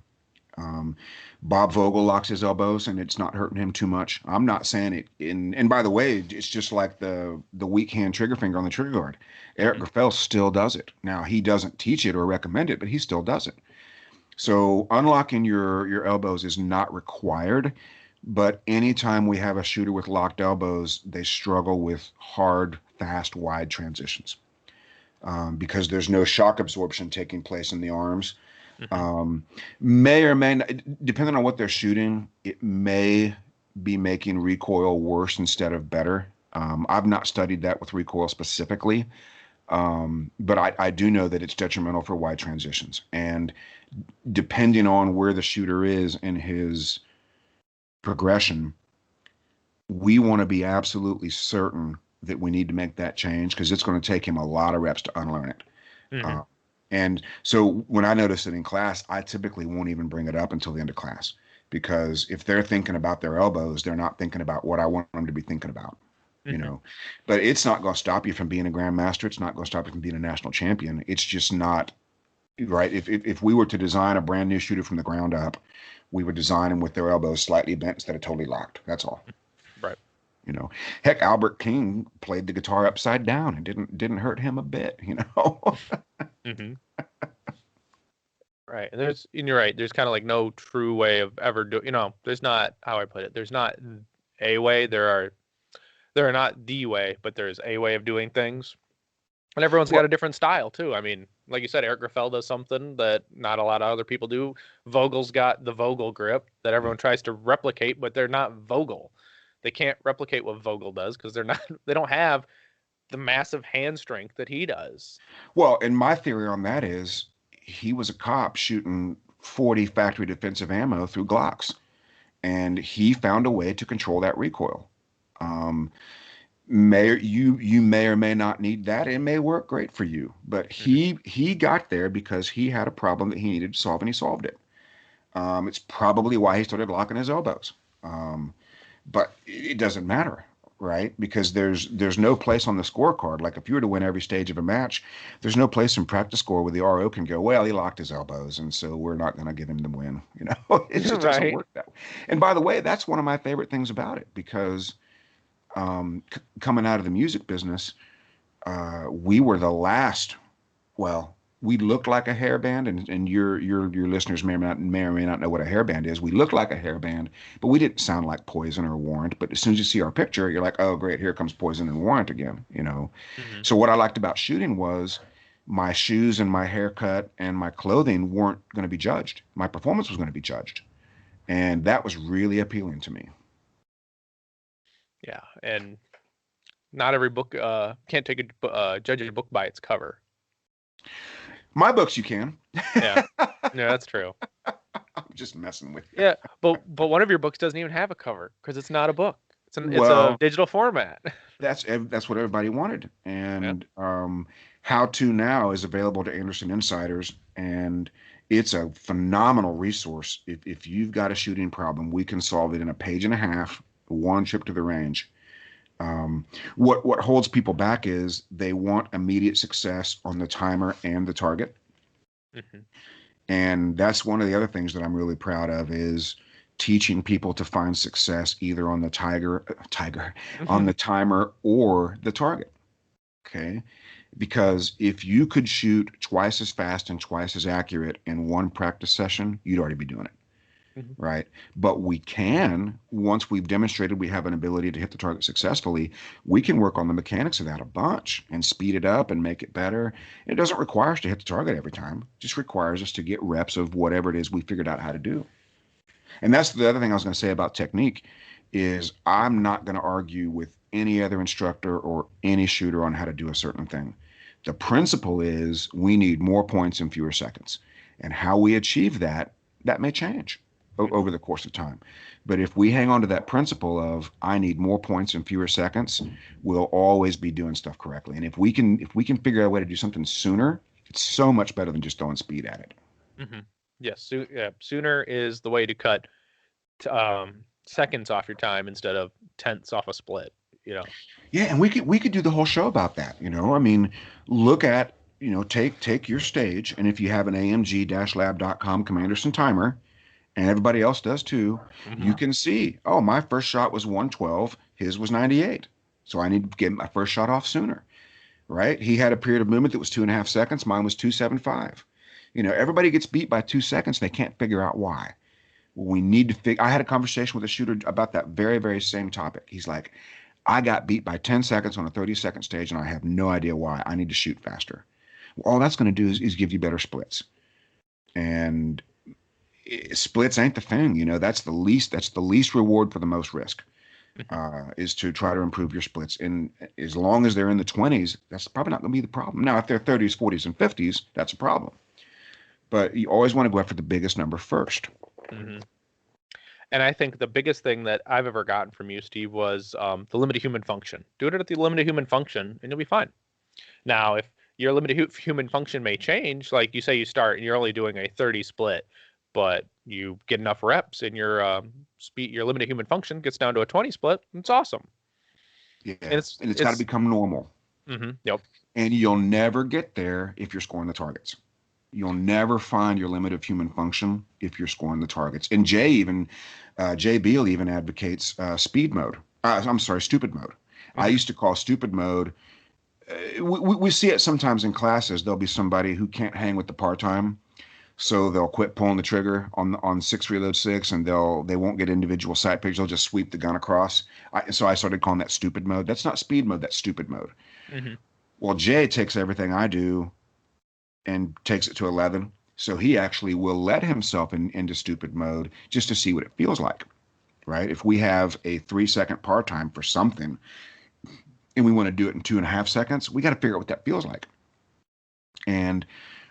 Um, Bob Vogel locks his elbows and it's not hurting him too much. I'm not saying it. And by the way, it's just like the weak hand trigger finger on the trigger guard. Eric Hmm. Graffel still does it. Now he doesn't teach it or recommend it, but he still does it. So unlocking your elbows is not required. But anytime we have a shooter with locked elbows, they struggle with hard, fast, wide transitions because there's no shock absorption taking place in the arms. Hmm. Um, may or may not, depending on what they're shooting, it may be making recoil worse instead of better. I've not studied that with recoil specifically, but I do know that it's detrimental for wide transitions. And depending on where the shooter is in his progression, we want to be absolutely certain that we need to make that change because it's going to take him a lot of reps to unlearn it. Hmm. Uh, and so when I notice it in class, I typically won't even bring it up until the end of class because if they're thinking about their elbows, they're not thinking about what I want them to be thinking about, you Hmm. know. But it's not going to stop you from being a grandmaster. It's not going to stop you from being a national champion. It's just not right. If we were to design a brand new shooter from the ground up, we would design them with their elbows slightly bent instead of totally locked. That's all. Right. You know, heck, Albert King played the guitar upside down and didn't hurt him a bit. You know. Hmm. Right. And you're right. There's kind of like no true way of ever there's not how I put it. There's not a way. There are not the way, but there's a way of doing things. And everyone's got Well, a different style too. I mean, like you said, Eric Graffel does something that not a lot of other people do. Vogel's got the Vogel grip that everyone tries to replicate, but they're not Vogel. They can't replicate what Vogel does because they're not. They don't have the massive hand strength that he does. well, and my theory on that is he was a cop shooting 40 factory defensive ammo through Glocks, and he found a way to control that recoil. Um, you may or may not need that. It may work great for you, but Hmm. he got there because he had a problem that he needed to solve, and he solved it. It's probably why he started locking his elbows. Um, but it doesn't matter, right? Because there's no place on the scorecard. Like if you were to win every stage of a match, there's no place in practice score where the RO can go, well, he locked his elbows, and so we're not going to give him the win. You know, it just doesn't Right. work that way. And by the way, that's one of my favorite things about it because coming out of the music business, we were the last. Well, we looked like a hair band, and your listeners may or may not know what a hair band is. We looked like a hair band, but we didn't sound like Poison or Warrant. But as soon as you see our picture, you're like, oh great, here comes Poison and Warrant again. You know. Hmm. So what I liked about shooting was my shoes and my haircut and my clothing weren't going to be judged. My performance was going to be judged, and that was really appealing to me. Yeah. And not every book can't take judge a book by its cover. My books, you can. Yeah. Yeah, that's true. I'm just messing with you. Yeah, but one of your books doesn't even have a cover because it's not a book. It's a Well, digital format. that's what everybody wanted, Yeah. and How To Now is available to Anderson insiders, and it's a phenomenal resource. If you've got a shooting problem, we can solve it in a page and a half, one trip to the range. Um, what holds people back is they want immediate success on the timer and the target, Hmm. and that's one of the other things that I'm really proud of is teaching people to find success either on the tiger on the timer or the target. Okay. Because if you could shoot twice as fast and twice as accurate in one practice session, you'd already be doing it. Hmm. Right. But we can, once we've demonstrated we have an ability to hit the target successfully, we can work on the mechanics of that a bunch and speed it up and make it better. It doesn't require us to hit the target every time. It just requires us to get reps of whatever it is we figured out how to do. And that's the other thing I was going to say about technique is I'm not going to argue with any other instructor or any shooter on how to do a certain thing. The principle is we need more points in fewer seconds. And how we achieve that, that may change. over the course of time. But if we hang on to that principle of I need more points in fewer seconds, we'll always be doing stuff correctly. And if we can figure out a way to do something sooner, it's so much better than just throwing speed at it. Mm-hmm. Yes, sooner is the way to cut seconds off your time instead of tenths off a split. Yeah, and we could do the whole show about that. I mean, look at take your stage, and if you have an AMG-lab.com Commanderson timer, and everybody else does too, you can see, oh, my first shot was 112, his was 98, so I need to get my first shot off sooner, right? He had a period of movement that was 2.5 seconds, mine was 2.75. Everybody gets beat by 2 seconds, and they can't figure out why. We need to figure. I had a conversation with a shooter about that very, very same topic. He's like, I got beat by 10 seconds on a 30-second stage, and I have no idea why. I need to shoot faster. Well, all that's going to do is give you better splits. And splits ain't the thing. That's the least reward for the most risk, is to try to improve your splits. And as long as they're in the 20s, that's probably not going to be the problem. Now, if they're 30s, 40s, and 50s, that's a problem. But you always want to go after the biggest number first. Mm-hmm. And I think the biggest thing that I've ever gotten from you, Steve, was the limited human function. Do it at the limited human function, and you'll be fine. Now, if your limited human function may change, like you say, you start and you're only doing a 30 split, but you get enough reps and your limited human function gets down to a 20 split, it's awesome. Yeah, and it's got to become normal. Mm-hmm, yep. And you'll never get there if you're scoring the targets. You'll never find your limit of human function if you're scoring the targets. And Jay Beal even advocates stupid mode. I used to call stupid mode. We see it sometimes in classes. There'll be somebody who can't hang with the par time, so they'll quit pulling the trigger on 6 reload 6, and they won't get individual sight pictures. They'll just sweep the gun across. So I started calling that stupid mode. That's not speed mode. That's stupid mode. Mm-hmm. Well, Jay takes everything I do and takes it to 11. So he actually will let himself into stupid mode just to see what it feels like, right? If we have a 3-second par time for something and we want to do it in 2.5 seconds, we got to figure out what that feels like. And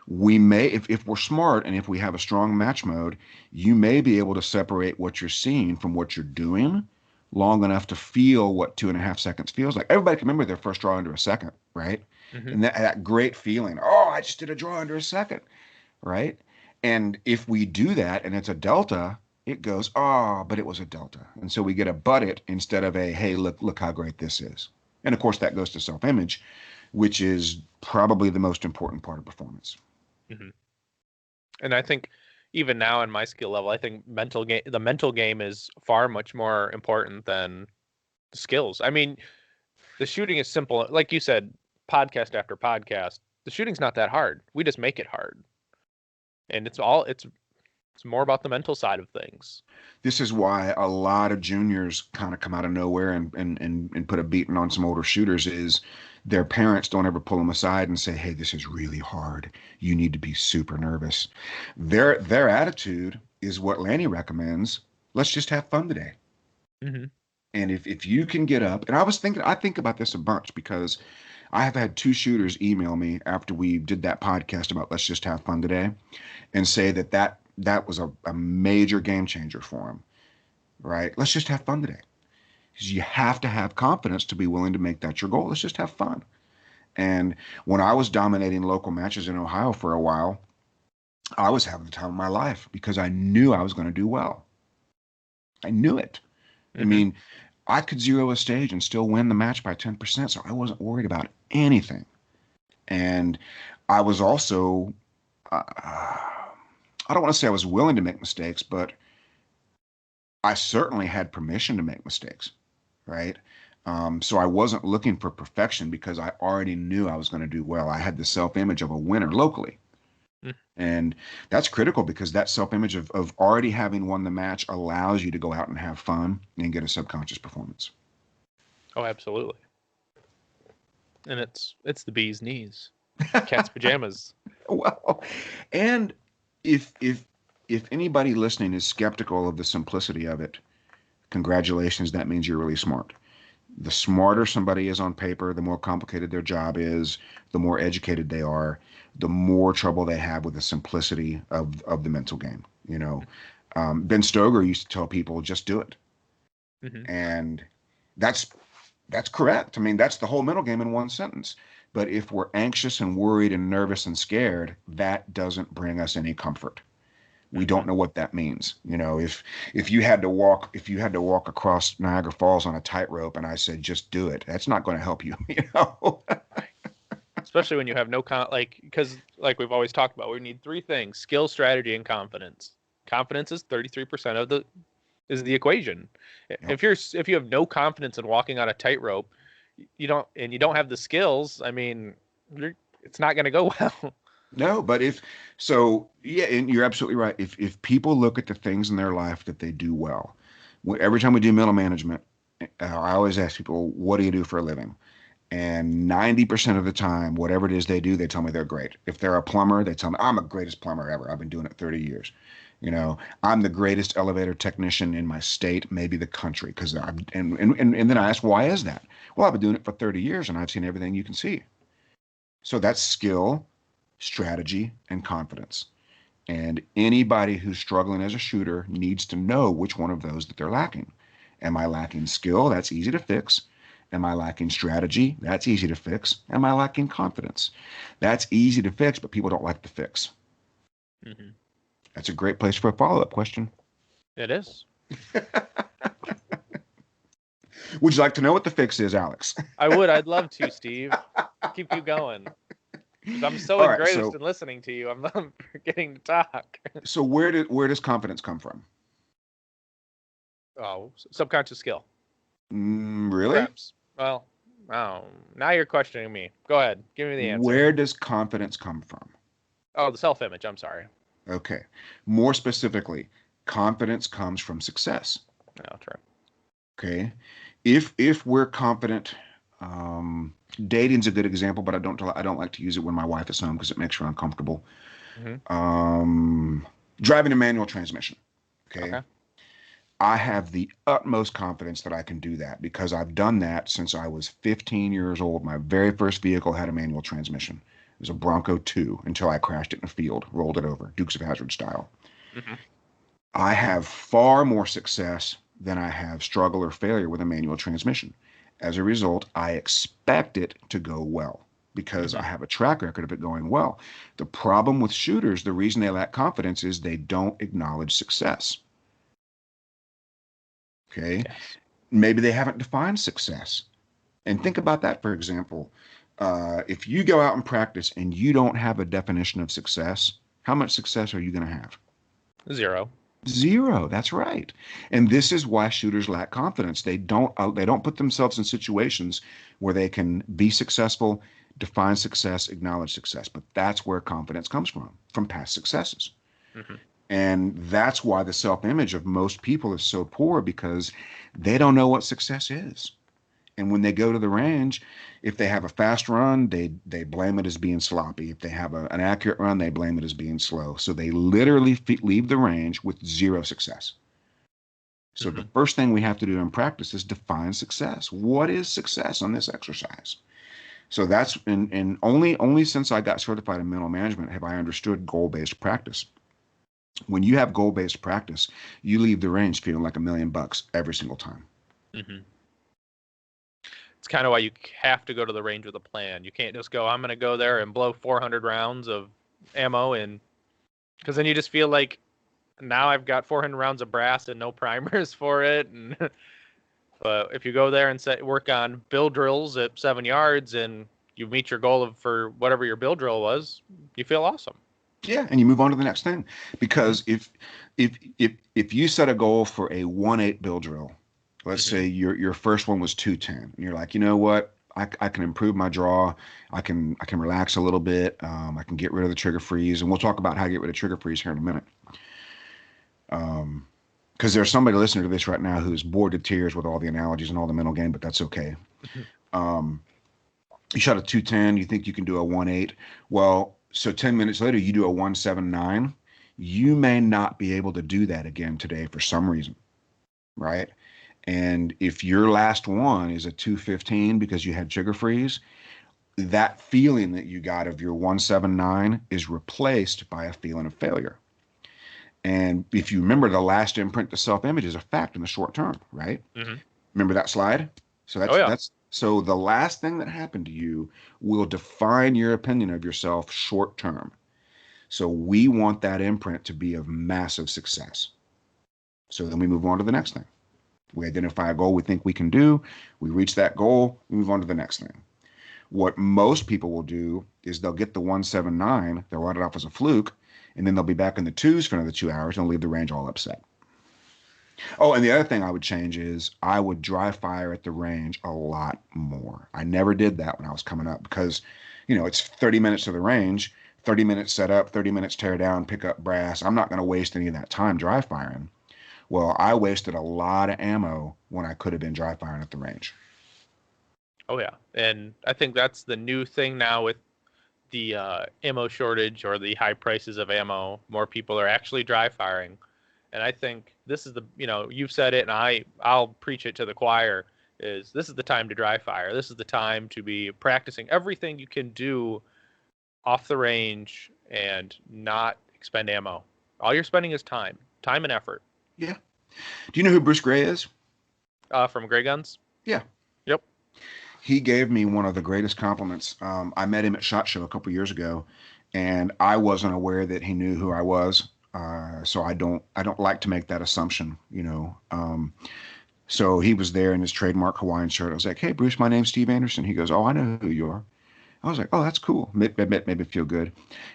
we may, if we're smart and if we have a strong match mode, you may be able to separate what you're seeing from what you're doing long enough to feel what 2.5 seconds feels like. Everybody can remember their first draw under a second, right? Mm-hmm. And that great feeling, oh, I just did a draw under a second, right? And if we do that and it's a delta, it goes, oh, but it was a delta. And so we get a but it instead of a, hey, look how great this is. And of course, that goes to self-image, which is probably the most important part of performance. Mm-hmm. And I think even now in my skill level, I think the mental game is far much more important than the skills. I mean, the shooting is simple. Like you said, podcast after podcast, the shooting's not that hard. We just make it hard. And it's more about the mental side of things. This is why a lot of juniors kind of come out of nowhere and put a beating on some older shooters is their parents don't ever pull them aside and say, hey, this is really hard. You need to be super nervous. Their attitude is what Lanny recommends. Let's just have fun today. Mm-hmm. And if you can get up, and I think about this a bunch because I have had 2 shooters email me after we did that podcast about let's just have fun today and say that was a major game changer for them, right? Let's just have fun today. Because you have to have confidence to be willing to make that your goal. Let's just have fun. And when I was dominating local matches in Ohio for a while, I was having the time of my life because I knew I was going to do well. I knew it. Mm-hmm. I mean, I could zero a stage and still win the match by 10%, so I wasn't worried about anything. And I was also, I don't want to say I was willing to make mistakes, but I certainly had permission to make mistakes, right? So I wasn't looking for perfection because I already knew I was going to do well. I had the self-image of a winner locally. And that's critical because that self-image of already having won the match allows you to go out and have fun and get a subconscious performance. Oh, absolutely. And it's the bee's knees, cat's pajamas. Well, and if anybody listening is skeptical of the simplicity of it, congratulations, that means you're really smart. The smarter somebody is on paper, the more complicated their job is, the more educated they are, the more trouble they have with the simplicity of the mental game. Ben Stoker used to tell people, just do it. Hmm. And that's that's correct. I mean, that's the whole mental game in one sentence. But if we're anxious and worried and nervous and scared, that doesn't bring us any comfort. We Hmm. don't know what that means. If you had to walk across Niagara Falls on a tightrope and I said just do it, that's not going to help you, you know. Right. Especially when you have no because like we've always talked about, we need three things: skill, strategy, and confidence. Confidence is 33% of the equation. Yep. If you have no confidence in walking on a tightrope, you don't have the skills. I mean, it's not going to go well. No, but if so, yeah, and you're absolutely right. If people look at the things in their life that they do well, every time we do mental management, I always ask people, "What do you do for a living?" And 90% of the time, whatever it is they do, they tell me they're great. If they're a plumber, they tell me, I'm the greatest plumber ever. I've been doing it 30 years. I'm the greatest elevator technician in my state, maybe the country. And then I ask, why is that? Well, I've been doing it for 30 years and I've seen everything you can see. So that's skill, strategy, and confidence. And anybody who's struggling as a shooter needs to know which one of those that they're lacking. Am I lacking skill? That's easy to fix. Am I lacking strategy? That's easy to fix. Am I lacking confidence? That's easy to fix, but people don't like to fix. Hmm. That's a great place for a follow-up question. It is. Would you like to know what the fix is, Alex? I would. I'd love to, Steve. Keep you going. Because I'm so All right, engrossed so in listening to you. I'm forgetting to talk. so where does confidence come from? Oh, subconscious skill. Really? Perhaps. Well, oh, now you're questioning me. Go ahead. Give me the answer. Where does confidence come from? Oh, the self-image. I'm sorry. Okay. More specifically, confidence comes from success. No, true. Okay. If we're confident, dating's a good example, but I don't like to use it when my wife is home because it makes her uncomfortable. Hmm. Um, Driving a manual transmission. Okay. Okay. I have the utmost confidence that I can do that because I've done that since I was 15 years old. My very first vehicle had a manual transmission. It was a Bronco 2 until I crashed it in a field, rolled it over, Dukes of Hazzard style. Hmm. I have far more success than I have struggle or failure with a manual transmission. As a result, I expect it to go well because I Hmm. have a track record of it going well. The problem with shooters, the reason they lack confidence is they don't acknowledge success. Okay. Yes. Maybe they haven't defined success. And think about that, for example. If you go out and practice and you don't have a definition of success, how much success are you going to have? Zero. Zero. That's right. And this is why shooters lack confidence. They don't put themselves in situations where they can be successful, define success, acknowledge success. But that's where confidence comes from past successes. Hmm. And that's why the self-image of most people is so poor because they don't know what success is. And when they go to the range, if they have a fast run, they blame it as being sloppy. If they have an accurate run, they blame it as being slow. So they literally leave the range with zero success. So the Hmm. first thing we have to do in practice is define success. What is success on this exercise? So that's and only since I got certified in mental management have I understood goal-based practice. When you have goal-based practice, you leave the range feeling like $1,000,000 every single time. Hmm. It's kind of why you have to go to the range with a plan. You can't just go, I'm going to go there and blow 400 rounds of ammo, and because then you just feel like now I've got 400 rounds of brass and no primers for it. And but if you go there and work on bill drills at 7 yards and you meet your goal for whatever your bill drill was, you feel awesome. Yeah, and you move on to the next thing. Hmm. Because if you set a goal for a 1-8 bill drill, let's Hmm. say your first one was 210, and you're like, you know what? I can improve my draw. I can relax a little bit. I can get rid of the trigger freeze, and we'll talk about how to get rid of trigger freeze here in a minute. Because there's somebody listening to this right now who's bored to tears with all the analogies and all the mental game, but that's okay. Um, you shot a 210, you think you can do a 1-8. Well, so 10 minutes later, you do a 179. You may not be able to do that again today for some reason, right? And if your last one is a 215 because you had trigger freeze, that feeling that you got of your 179 is replaced by a feeling of failure. And if you remember, the last imprint to self-image is a fact in the short term, right? Hmm. Remember that slide? So Oh yeah. that's so the last thing that happened to you will define your opinion of yourself short term. So we want that imprint to be of massive success. So then we move on to the next thing. We identify a goal we think we can do. We reach that goal. We move on to the next thing. What most people will do is they'll get the 179, they'll write it off as a fluke, and then they'll be back in the twos for another 2 hours and they'll leave the range all upset. Oh, and the other thing I would change is I would dry fire at the range a lot more. I never did that when I was coming up because, it's 30 minutes to the range, 30 minutes set up, 30 minutes tear down, pick up brass. I'm not going to waste any of that time dry firing. Well, I wasted a lot of ammo when I could have been dry firing at the range. Oh yeah. And I think that's the new thing now with the ammo shortage or the high prices of ammo. More people are actually dry firing. And I think this is you've said it and I'll preach it to the choir, is this is the time to dry fire. This is the time to be practicing everything you can do off the range and not expend ammo. All you're spending is time and effort. Yeah. Do you know who Bruce Gray is? From Gray Guns? Yeah. Yep. He gave me one of the greatest compliments. I met him at SHOT Show a couple years ago, and I wasn't aware that he knew who I was. So I don't like to make that assumption. So he was there in his trademark Hawaiian shirt. I was like, "Hey, Bruce, my name's Steve Anderson." He goes, "Oh, I know who you are." I was like, "Oh, that's cool. Made me feel good."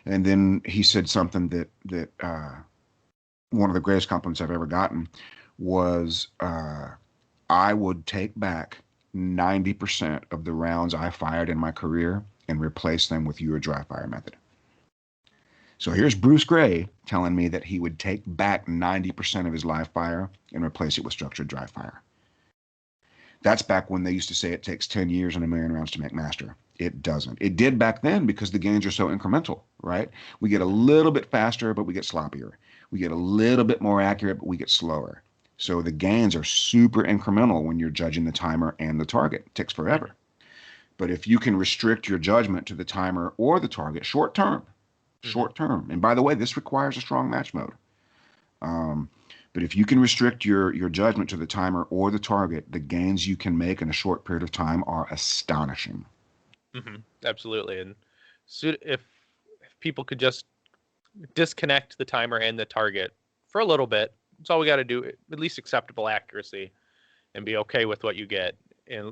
And then he said something that one of the greatest compliments I've ever gotten was, I would take back 90% of the rounds I fired in my career and replace them with your dry fire method. So here's Bruce Gray telling me that he would take back 90% of his live fire and replace it with structured dry fire. That's back when they used to say it takes 10 years and 1,000,000 rounds to make master. It doesn't. It did back then because the gains are so incremental, right? We get a little bit faster, but we get sloppier. We get a little bit more accurate, but we get slower. So the gains are super incremental when you're judging the timer and the target. It takes forever. But if you can restrict your judgment to the timer or the target short term, and by the way, this requires a strong match mode. But if you can restrict your judgment to the timer or the target, the gains you can make in a short period of time are astonishing. Mm-hmm. Absolutely. And so if people could just disconnect the timer and the target for a little bit, that's all we got to do. At least acceptable accuracy, and be okay with what you get.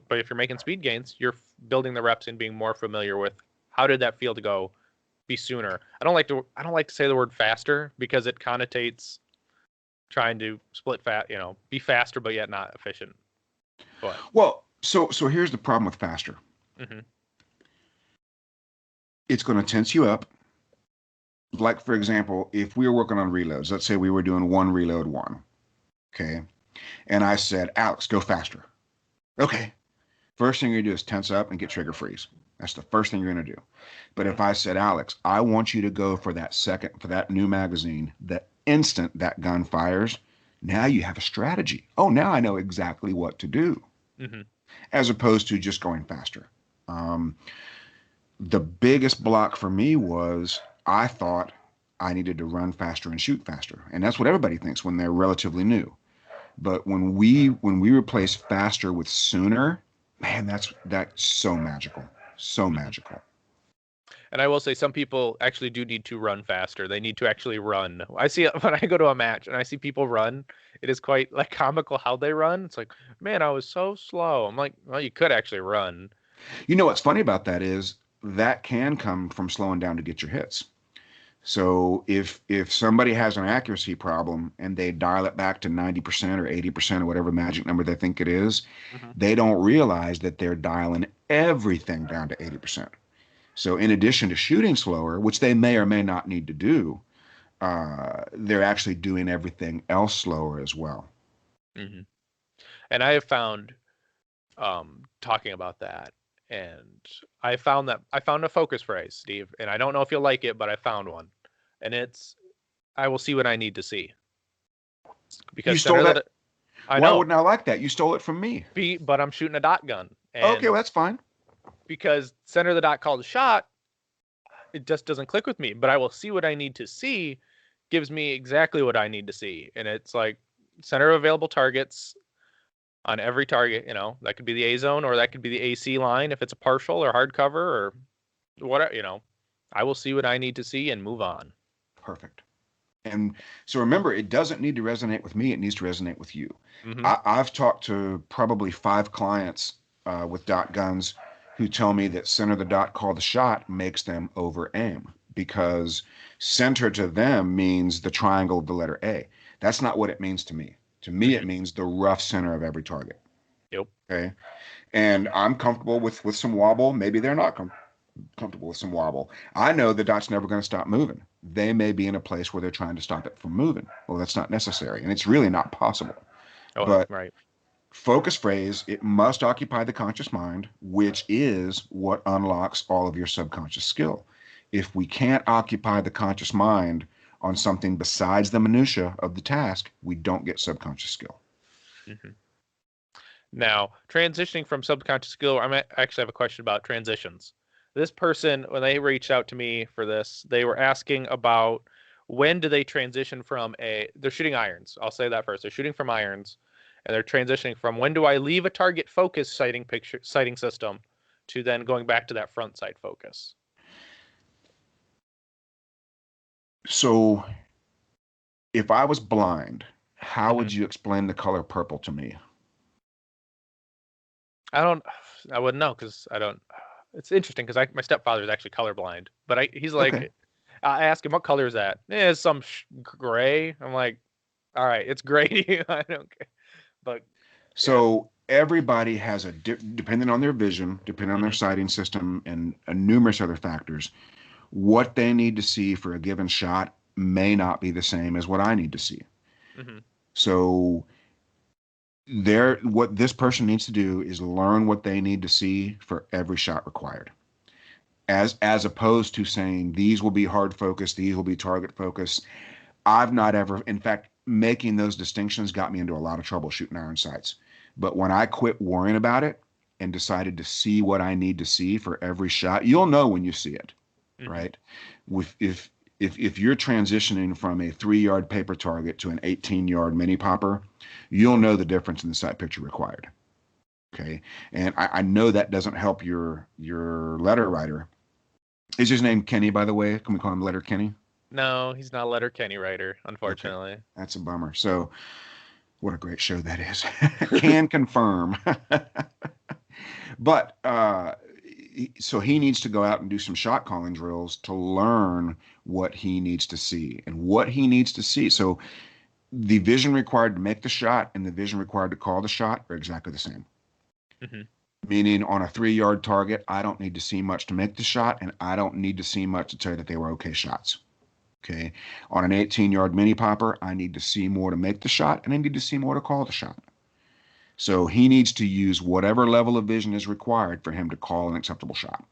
But if you're making speed gains, you're building the reps and being more familiar with how did that feel to go be sooner. I don't like to say the word faster because it connotates trying to be faster but yet not efficient. But well, so here's the problem with faster. Mm-hmm. It's going to tense you up. Like, for example, if we were working on reloads, let's say we were doing one reload one, okay, and I said, "Alex, go faster." Okay. First thing you're gonna do is tense up and get trigger freeze. That's the first thing you're gonna do. But if I said, "Alex, I want you to go for that new magazine, the instant that gun fires," now you have a strategy. Oh, now I know exactly what to do, Mm-hmm. as opposed to just going faster. The biggest block for me was I thought I needed to run faster and shoot faster, and that's what everybody thinks when they're relatively new. But when we replace faster with sooner, man, that's so magical, so magical. And I will say some people actually do need to run faster. They need to actually run. I see it when I go to a match and I see people run. It is quite like comical how they run. It's like, man, I was so slow. I'm like, well, you could actually run. You know what's funny about that is that can come from slowing down to get your hits. So if somebody has an accuracy problem and they dial it back to 90% or 80% or whatever magic number they think it is, Mm-hmm. they don't realize that they're dialing everything down to 80%. So in addition to shooting slower, which they may or may not need to do, they're actually doing everything else slower as well. Mm-hmm. And I have found, talking about that, and I found a focus phrase, Steve, and I don't know if you'll like it, but I found one, and it's, I will see what I need to see. You Because stole that. I Why know, wouldn't I like that? You stole it from me. but I'm shooting a dot gun, Okay, and well, that's fine. because center of the dot called a shot, it just doesn't click with me. But I will see what I need to see gives me exactly what I need to see. And it's like center of available targets on every target. That could be the A zone or that could be the AC line if it's a partial or hardcover or whatever. I will see what I need to see and move on. Perfect. And so remember, it doesn't need to resonate with me. It needs to resonate with you. Mm-hmm. I've talked to probably 5 clients with dot guns who tell me that center the dot, call the shot makes them over aim, because center to them means the triangle of the letter A. That's not what it means to me. To me, it means the rough center of every target. Yep. Okay. And I'm comfortable with some wobble. Maybe they're not comfortable with some wobble. I know the dot's never going to stop moving. They may be in a place where they're trying to stop it from moving. Well, that's not necessary, and it's really not possible. Oh, but right. Focus phrase, it must occupy the conscious mind, which is what unlocks all of your subconscious skill. If we can't occupy the conscious mind on something besides the minutia of the task, we don't get subconscious skill. Mm-hmm. Now, transitioning from subconscious skill, I actually have a question about transitions. This person, when they reached out to me for this, they were asking about when do they transition from they're shooting irons. I'll say that first. They're shooting from irons, and they're transitioning from when do I leave a target focus sighting system to then going back to that front sight focus. So if I was blind, how would you explain the color purple to me? I wouldn't know because I don't. It's interesting because my stepfather is actually colorblind, but he's like, okay. I ask him what color is that? It's some gray. I'm like, all right, it's gray to you. I don't care. But so everybody has depending on their vision, depending on their sighting system, and numerous other factors, what they need to see for a given shot may not be the same as what I need to see. So what this person needs to do is learn what they need to see for every shot required, as opposed to saying these will be hard focus, these will be target focus. I've not ever, in fact, making those distinctions got me into a lot of trouble shooting iron sights. But when I quit worrying about it and decided to see what I need to see for every shot, you'll know when you see it, right? If you're transitioning from a 3-yard paper target to an 18-yard mini popper, you'll know the difference in the sight picture required. Okay, and I know that doesn't help your letter writer. Is his name Kenny, by the way? Can we call him Letter Kenny? No, he's not a Letter Kenny writer, unfortunately. Okay. That's a bummer. So, what a great show that is. Can confirm. But so he needs to go out and do some shot calling drills to learn what he needs to see and what he needs to see. So the vision required to make the shot and the vision required to call the shot are exactly the same. Meaning on a 3-yard target, I don't need to see much to make the shot, and I don't need to see much to tell you that they were okay shots. Okay. On an 18-yard mini popper, I need to see more to make the shot, and I need to see more to call the shot. So he needs to use whatever level of vision is required for him to call an acceptable shot.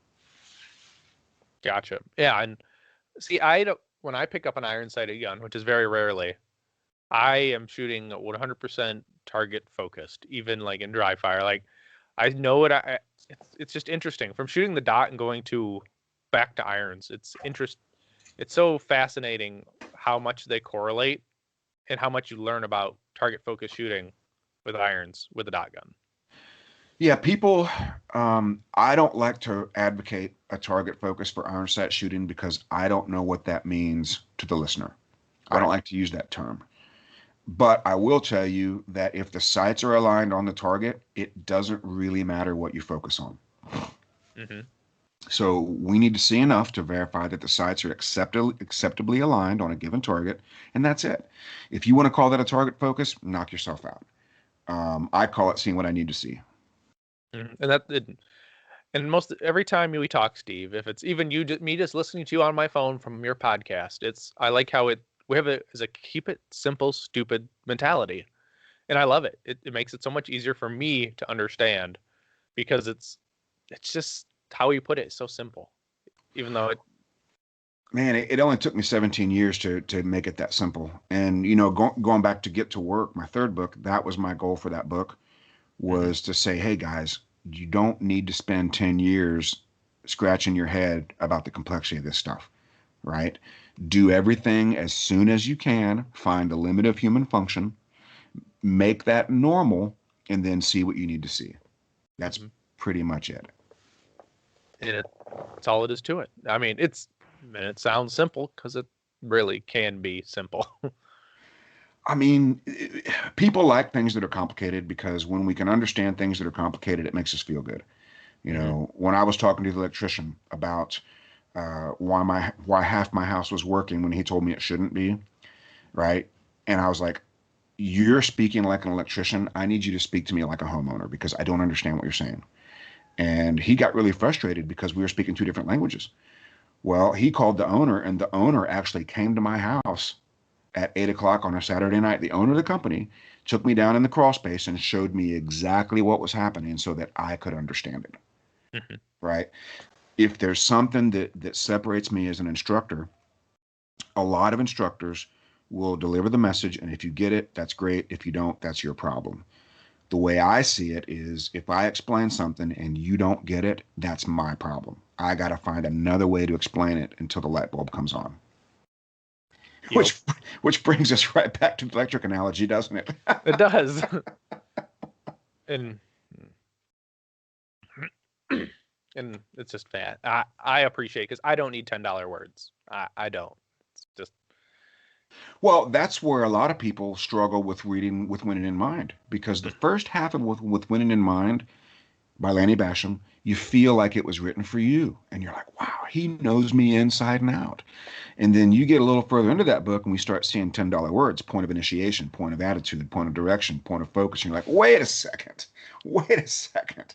Gotcha. Yeah, and see, when I pick up an iron-sighted gun, which is very rarely, I am shooting 100% target focused, even like in dry fire. Like I know it. It's just interesting from shooting the dot and going back to irons. It's so fascinating how much they correlate and how much you learn about target focused shooting with irons with a dot gun. Yeah, people, I don't like to advocate a target focus for iron sight shooting because I don't know what that means to the listener. Right. I don't like to use that term. But I will tell you that if the sights are aligned on the target, it doesn't really matter what you focus on. So we need to see enough to verify that the sights are acceptably aligned on a given target, and that's it. If you want to call that a target focus, knock yourself out. I call it seeing what I need to see. And every time we talk, Steve, if it's even me just listening to you on my phone from your podcast, I like how we have a keep it simple, stupid mentality, and I love it. It makes it so much easier for me to understand because it's just how you put it. It's so simple, even though it only took me 17 years to make it that simple. And going back to Get to Work, my 3rd book, that was my goal for that book, was to say, hey guys, you don't need to spend 10 years scratching your head about the complexity of this stuff. right? Do everything as soon as you can, find the limit of human function, make that normal, and then see what you need to see. That's Hmm. pretty much it. And it's all it is to it. I mean, it sounds simple because it really can be simple. I mean, people like things that are complicated because when we can understand things that are complicated, it makes us feel good. You Hmm. know, when I was talking to the electrician about why half my house was working when he told me it shouldn't be, right? And I was like, "You're speaking like an electrician. I need you to speak to me like a homeowner because I don't understand what you're saying." And he got really frustrated because we were speaking two different languages. Well, he called the owner, and the owner actually came to my house at 8 o'clock on a Saturday night. The owner of the company took me down in the crawl space and showed me exactly what was happening so that I could understand it. Hmm. Right. If there's something that separates me as an instructor, a lot of instructors will deliver the message, and if you get it, that's great. If you don't, that's your problem. The way I see it is if I explain something and you don't get it, that's my problem. I got to find another way to explain it until the light bulb comes on. Yep, Which which brings us right back to the electric analogy, doesn't it? it does. And and it's just fat. I appreciate because I don't need $10 words. I don't. It's just Well, that's where a lot of people struggle with reading with winning in mind because the first half of with winning in mind by Lanny Basham, you feel like it was written for you. And you're like, wow, he knows me inside and out. And then you get a little further into that book and we start seeing $10 words, point of initiation, point of attitude, point of direction, point of focus. And you're like, wait a second, wait a second.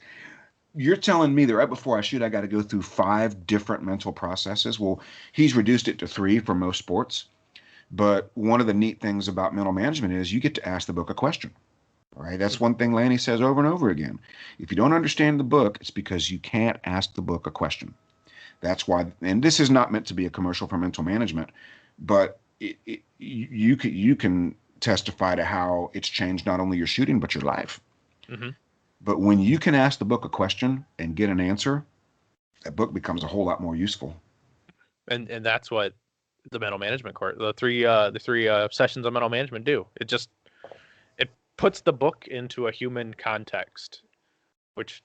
You're telling me that right before I shoot, I got to go through 5 different mental processes. Well, he's reduced it to 3 for most sports. But one of the neat things about mental management is you get to ask the book a question. All right. That's one thing Lanny says over and over again. If you don't understand the book, it's because you can't ask the book a question. That's why, and this is not meant to be a commercial for mental management, but you can testify to how it's changed not only your shooting but your life. hmm. But when you can ask the book a question and get an answer, that book becomes a whole lot more useful. And that's what the mental management course, the three sessions of mental management do. It puts the book into a human context, which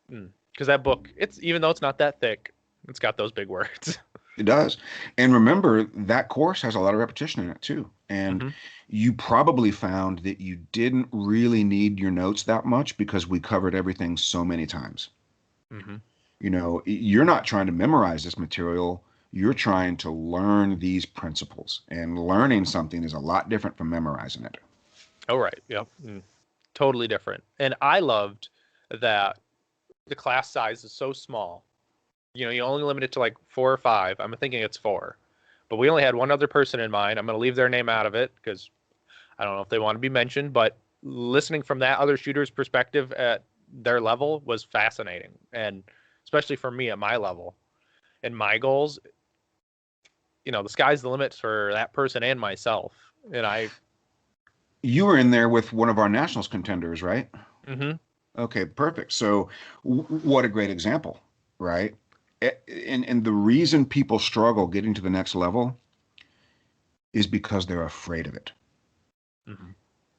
because that book, it's even though it's not that thick, it's got those big words. It does. And remember, that course has a lot of repetition in it too. And Hmm. you probably found that you didn't really need your notes that much because we covered everything so many times. Hmm. You know, you're not trying to memorize this material, you're trying to learn these principles. And learning something is a lot different from memorizing it. Oh right, yep, totally different. And I loved that the class size is so small. You only limit it to like 4 or 5. I'm thinking it's 4, but we only had one other person in mind. I'm going to leave their name out of it because I don't know if they want to be mentioned. But listening from that other shooter's perspective at their level was fascinating, and especially for me at my level and my goals. The sky's the limit for that person and myself. And I, You were in there with one of our nationals contenders, right? hmm. Okay, perfect. So, what a great example, right? And the reason people struggle getting to the next level is because they're afraid of it. Hmm.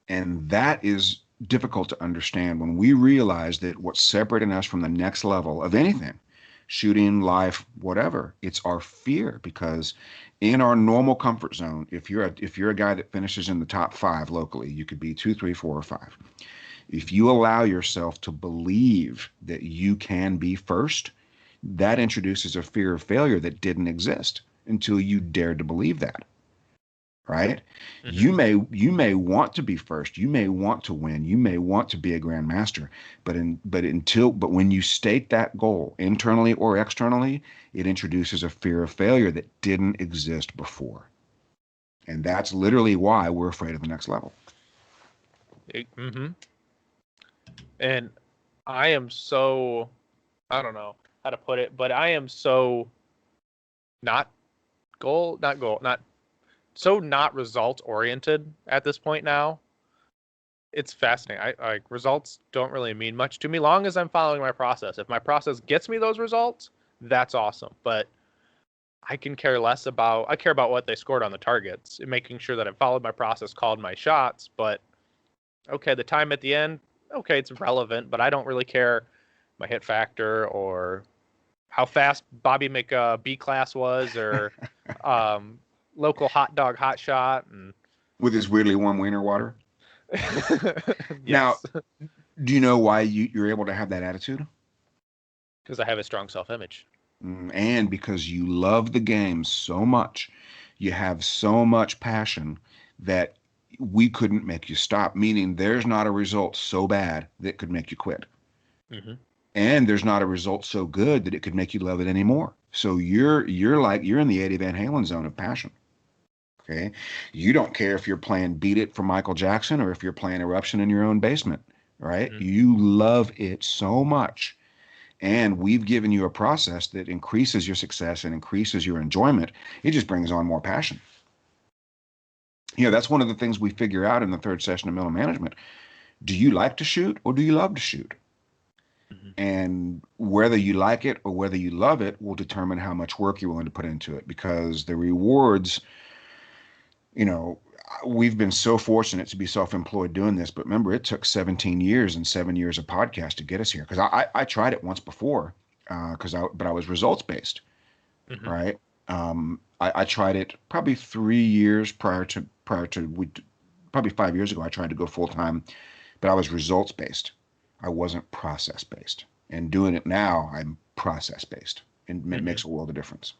And that is difficult to understand when we realize that what's separating us from the next level of anything, shooting, life, whatever, it's our fear. Because in our normal comfort zone, if you're a guy that finishes in the top 5 locally, you could be 2, 3, 4, or 5. If you allow yourself to believe that you can be first, that introduces a fear of failure that didn't exist until you dared to believe that, right? Hmm. You may want to be first, you may want to win, you may want to be a grandmaster, but when you state that goal internally or externally, it introduces a fear of failure that didn't exist before. And that's literally why we're afraid of the next level. Hmm. And I am so, I don't know how to put it, but I am so not not so not result oriented at this point now. It's fascinating. I like results don't really mean much to me long as I'm following my process. If my process gets me those results, that's awesome. But I care about what they scored on the targets and making sure that I followed my process, called my shots. But okay, the time at the end, okay, it's relevant, but I don't really care my hit factor or how fast Bobby B class was, or um, local hot dog hot shot. And With his weirdly warm wiener water. Now, yes, do you know why you're able to have that attitude? because I have a strong self-image. And because you love the game so much, you have so much passion that we couldn't make you stop, meaning there's not a result so bad that could make you quit. Mm-hmm. And there's not a result so good that it could make you love it anymore. So you're in the Eddie Van Halen zone of passion. Okay. You don't care if you're playing Beat It from Michael Jackson or if you're playing Eruption in your own basement, right? Mm-hmm. You love it so much. And we've given you a process that increases your success and increases your enjoyment. It just brings on more passion. That's one of the things we figure out in the third session of mental management. Do you like to shoot or do you love to shoot? Mm-hmm. And whether you like it or whether you love it will determine how much work you're willing to put into it, because the rewards, you know, we've been so fortunate to be self-employed doing this, but remember, it took 17 years and 7 years of podcast to get us here. Because I tried it once before, but I was results based, Mm-hmm. right? I tried it probably 3 years probably 5 years ago. I tried to go full time, but I was results based. I wasn't process based. And doing it now, I'm process based, and it Mm-hmm. makes a world of difference.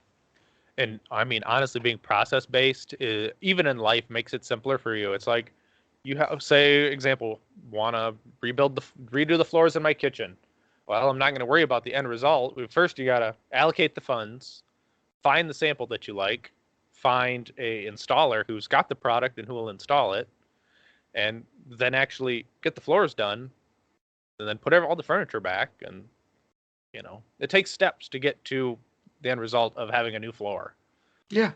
And I mean, honestly, being process based, even in life, makes it simpler for you. It's like you have, say, example, want to redo the floors in my kitchen. Well, I'm not going to worry about the end result. First, you got to allocate the funds, find the sample that you like, find a installer who's got the product and who will install it, and then actually get the floors done, and then put all the furniture back. And it takes steps to get to the end result of having a new floor. Yeah.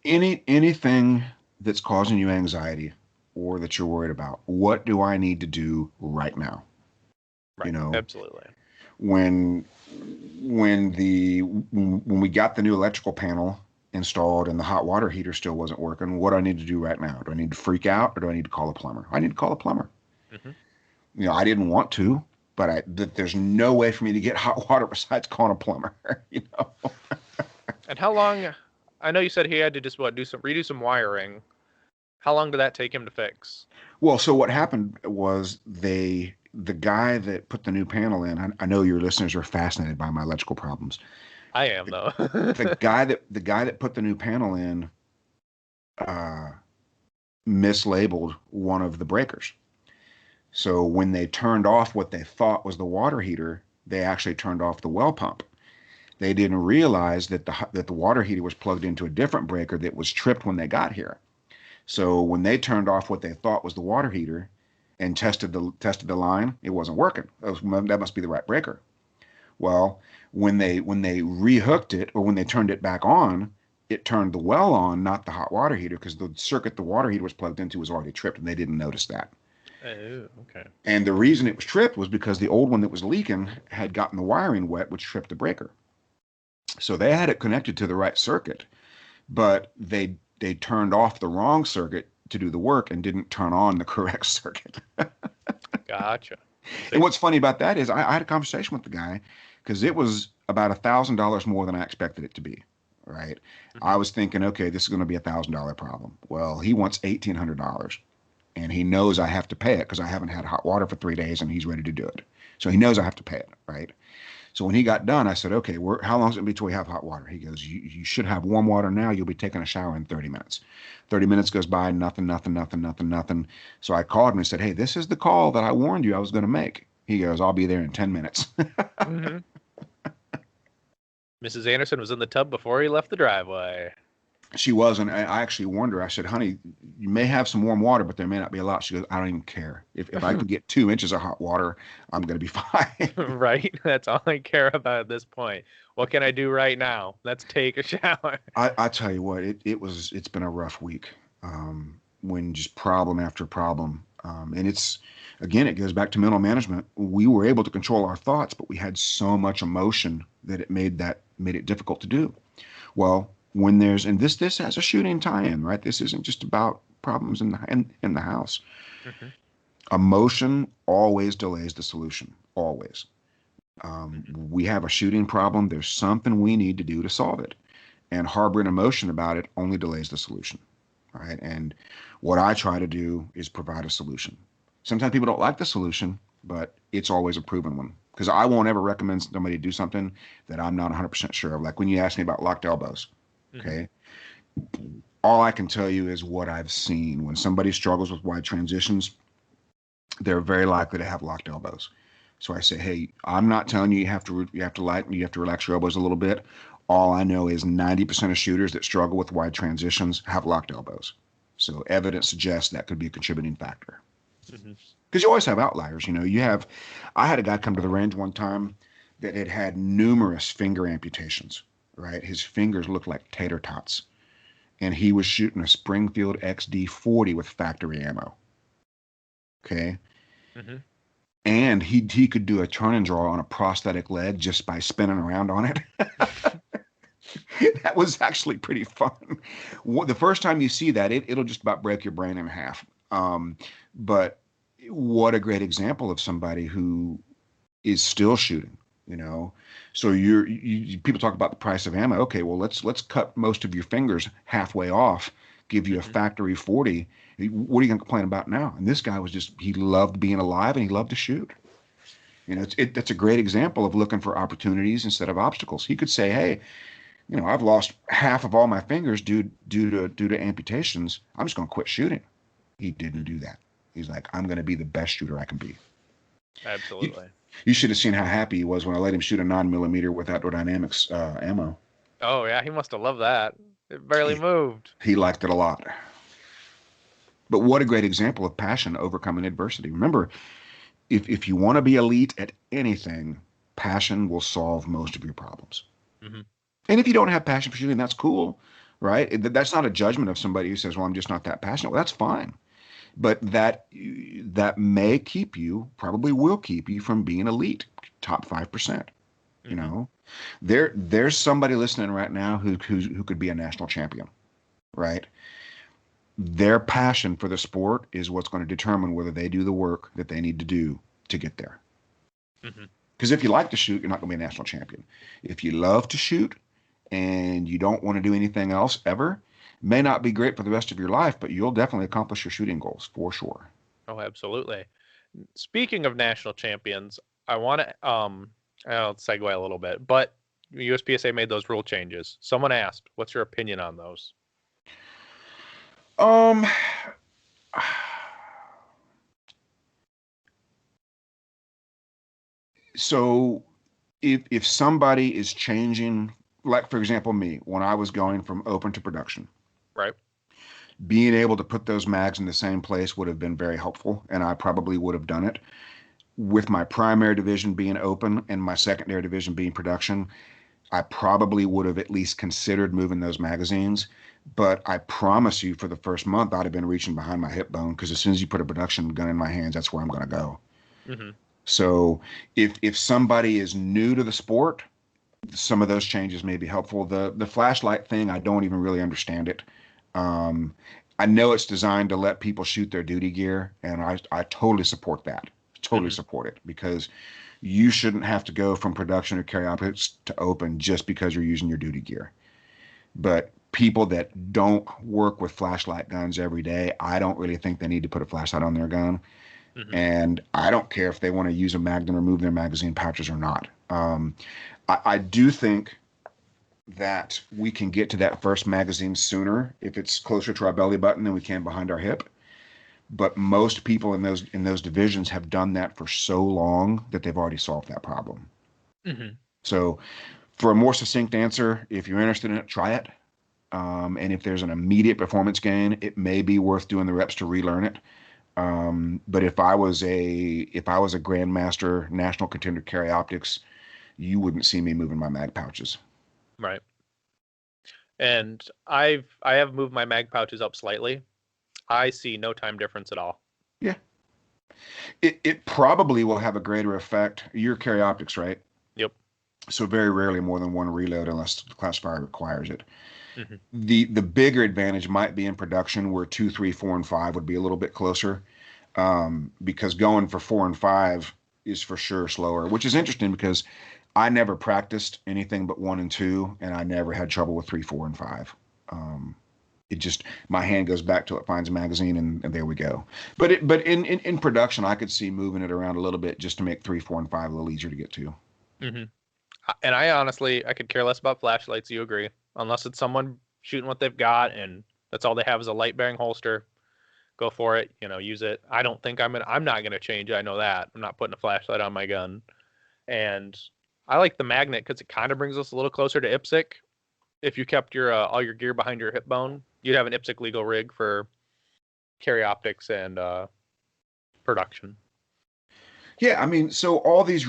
Anything that's causing you anxiety or that you're worried about, what do I need to do right now? You Right. know, Absolutely. when when we got the new electrical panel installed and the hot water heater still wasn't working, what do I need to do right now? Do I need to freak out or do I need to call a plumber? I need to call a plumber. Hmm. I didn't want to, but there's no way for me to get hot water besides calling a plumber. you know. And how long? I know you said he had to just redo some wiring. How long did that take him to fix? Well, so what happened was the guy that put the new panel in. I know your listeners are fascinated by my electrical problems. I am though. The guy that put the new panel in uh, mislabeled one of the breakers. So when they turned off what they thought was the water heater, they actually turned off the well pump. They didn't realize that the water heater was plugged into a different breaker that was tripped when they got here. So when they turned off what they thought was the water heater and tested the line, it wasn't working. That must be the right breaker. Well, when they rehooked it, or when they turned it back on, it turned the well on, not the hot water heater, because the circuit the water heater was plugged into was already tripped, and they didn't notice that. Oh, okay. And the reason it was tripped was because the old one that was leaking had gotten the wiring wet, which tripped the breaker. So they had it connected to the right circuit, but they turned off the wrong circuit to do the work and didn't turn on the correct circuit. Gotcha. And what's funny about that is I had a conversation with the guy, because it was about $1,000 more than I expected it to be. Right. Mm-hmm. I was thinking, okay, this is going to be $1,000 problem. Well, he wants $1,800, and he knows I have to pay it because I haven't had hot water for 3 days, and he's ready to do it. So he knows I have to pay it. Right. So when he got done, I said, okay, how long is it until we have hot water? He goes, you should have warm water now. You'll be taking a shower in 30 minutes. 30 minutes goes by, nothing, nothing, nothing, nothing, nothing. So I called him and said, hey, this is the call that I warned you I was going to make. He goes, I'll be there in 10 minutes. Mm-hmm. Mrs. Anderson was in the tub before he left the driveway. She was, and I actually warned her. I said, honey, you may have some warm water, but there may not be a lot. She goes, I don't even care. If I can get 2 inches of hot water, I'm going to be fine. Right? That's all I care about at this point. What can I do right now? Let's take a shower. I tell you what, it's been a rough week, when just problem after problem. And again, it goes back to mental management. We were able to control our thoughts, but we had so much emotion that it made it difficult to do. Well, when there's, and this has a shooting tie-in, right? This isn't just about problems in the house. Hmm. Emotion always delays the solution, always. Hmm. We have a shooting problem. There's something we need to do to solve it, and harboring emotion about it only delays the solution, right? And what I try to do is provide a solution. Sometimes people don't like the solution, but it's always a proven one, because I won't ever recommend somebody do something that I'm not 100% sure of. Like when you ask me about locked elbows, Hmm. okay? All I can tell you is what I've seen. When somebody struggles with wide transitions, they're very likely to have locked elbows. So I say, hey, I'm not telling you you have to relax your elbows a little bit. All I know is 90% of shooters that struggle with wide transitions have locked elbows. So evidence suggests that could be a contributing factor. Hmm. Because you always have outliers. I had a guy come to the range one time that had had numerous finger amputations, right? His fingers looked like tater tots. And he was shooting a Springfield XD40 with factory ammo. Okay. Hmm. And he could do a turn and draw on a prosthetic leg just by spinning around on it. That was actually pretty fun. The first time you see that, it'll just about break your brain in half. But what a great example of somebody who is still shooting. You know, so people talk about the price of ammo. Okay, well let's cut most of your fingers halfway off, give you a Hmm. factory 40. What are you going to complain about now? And this guy was just, he loved being alive and he loved to shoot. That's a great example of looking for opportunities instead of obstacles. He could say, hey, I've lost half of all my fingers due to amputations. I'm just going to quit shooting. He didn't do that. He's like, I'm going to be the best shooter I can be. You, Absolutely. you should have seen how happy he was when I let him shoot a 9mm with Outdoor Dynamics ammo. Oh yeah, he must have loved that. It barely He, moved. he liked it a lot. But what a great example of passion overcoming adversity. Remember, if you want to be elite at anything, passion will solve most of your problems. Hmm. And if you don't have passion for shooting, that's cool, right? That's not a judgment of somebody who says, "Well, I'm just not that passionate." Well, that's fine, but that may keep you, probably will keep you from being elite, top 5%. You Hmm. know, there's somebody listening right now who could be a national champion, right? Their passion for the sport is what's going to determine whether they do the work that they need to do to get there. Hmm. Because if you like to shoot, you're not going to be a national champion. If you love to shoot and you don't want to do anything else ever, may not be great for the rest of your life, but you'll definitely accomplish your shooting goals for sure. Oh, absolutely. Speaking of national champions, I want to I'll segue a little bit, but USPSA made those rule changes. Someone asked, "What's your opinion on those?" Um, so if somebody is changing, like for example me, when I was Hmm. going from open to production, Right. being able to put those mags in the same place would have been very helpful, and I probably would have done it. With my primary division being open and my secondary division being production, I probably would have at least considered moving those magazines. But I promise you, for the first month, I'd have been reaching behind my hip bone, because as soon as you put a production gun in my hands, that's where I'm going to go. Hmm. So if somebody is new to the sport, some of those changes may be helpful. The flashlight thing, I don't even really understand it. Um, I know it's designed to let people shoot their duty gear, and I totally support that. Totally Hmm. support it, because you shouldn't have to go from production or carry optics to open just because you're using your duty gear. But people that don't work with flashlight guns every day, I don't really think they need to put a flashlight on their gun. Hmm. And I don't care if they want to use a Magnum or move their magazine pouches or not. I do think that we can get to that first magazine sooner if it's closer to our belly button than we can behind our hip. But most people in those divisions have done that for so long that they've already solved that problem. Hmm. So, for a more succinct answer, if you're interested in it, try it. And if there's an immediate performance gain, it may be worth doing the reps to relearn it. But if I was a grandmaster national contender carry optics, you wouldn't see me moving my mag pouches. Right. And I have moved my mag pouches up slightly. I see no time difference at all. Yeah, it probably will have a greater effect. Your carry optics, right? Yep. So very rarely more than one reload unless the classifier requires it. Hmm. The bigger advantage might be in production where 2, 3, 4, and 5 would be a little bit closer, because going for 4 and 5 is for sure slower, which is interesting because I never practiced anything but 1 and 2, and I never had trouble with 3, 4, and 5. Um, it just my hand goes back till it finds a magazine, and there we go. But in production, I could see moving it around a little bit just to make 3, 4, and 5 a little easier to get to. Hmm. And I honestly, I could care less about flashlights. You agree? Unless it's someone shooting what they've got and that's all they have is a light bearing holster. Go for it. Use it. I don't think I'm not gonna change it. I know that. I'm not putting a flashlight on my gun. And I like the magnet because it kind of brings us a little closer to IPSC. If you kept your all your gear behind your hip bone, you'd have an IPSC legal rig for carry optics and production. Yeah, I mean, so all these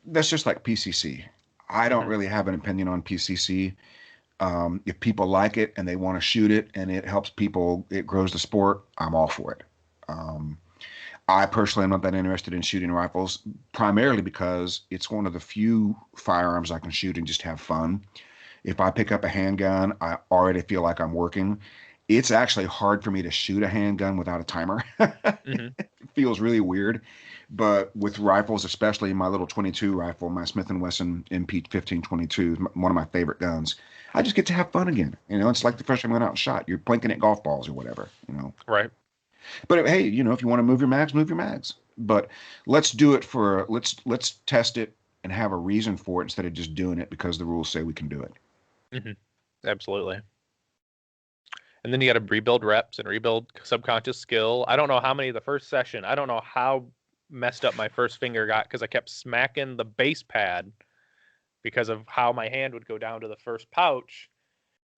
that's just like PCC. I don't Hmm. really have an opinion on PCC. If people like it and they want to shoot it and it helps people, it grows the sport, I'm all for it. Um, I personally am not that interested in shooting rifles, primarily because it's one of the few firearms I can shoot and just have fun. If I pick up a handgun, I already feel like I'm working. It's actually hard for me to shoot a handgun without a timer. Hmm. It feels really weird. But with rifles, especially my little 22 rifle, my Smith & Wesson MP 1522 is one of my favorite guns. I just get to have fun again. It's like the first time I went out and shot. You're plinking at golf balls or whatever. Right. But hey, if you want to move your mags, move your mags. But let's do it for let's test it and have a reason for it instead of just doing it because the rules say we can do it. Hmm. Absolutely. And then you got to rebuild reps and rebuild subconscious skill. I don't know how many the first session. I don't know how messed up my first finger got because I kept smacking the base pad because of how my hand would go down to the first pouch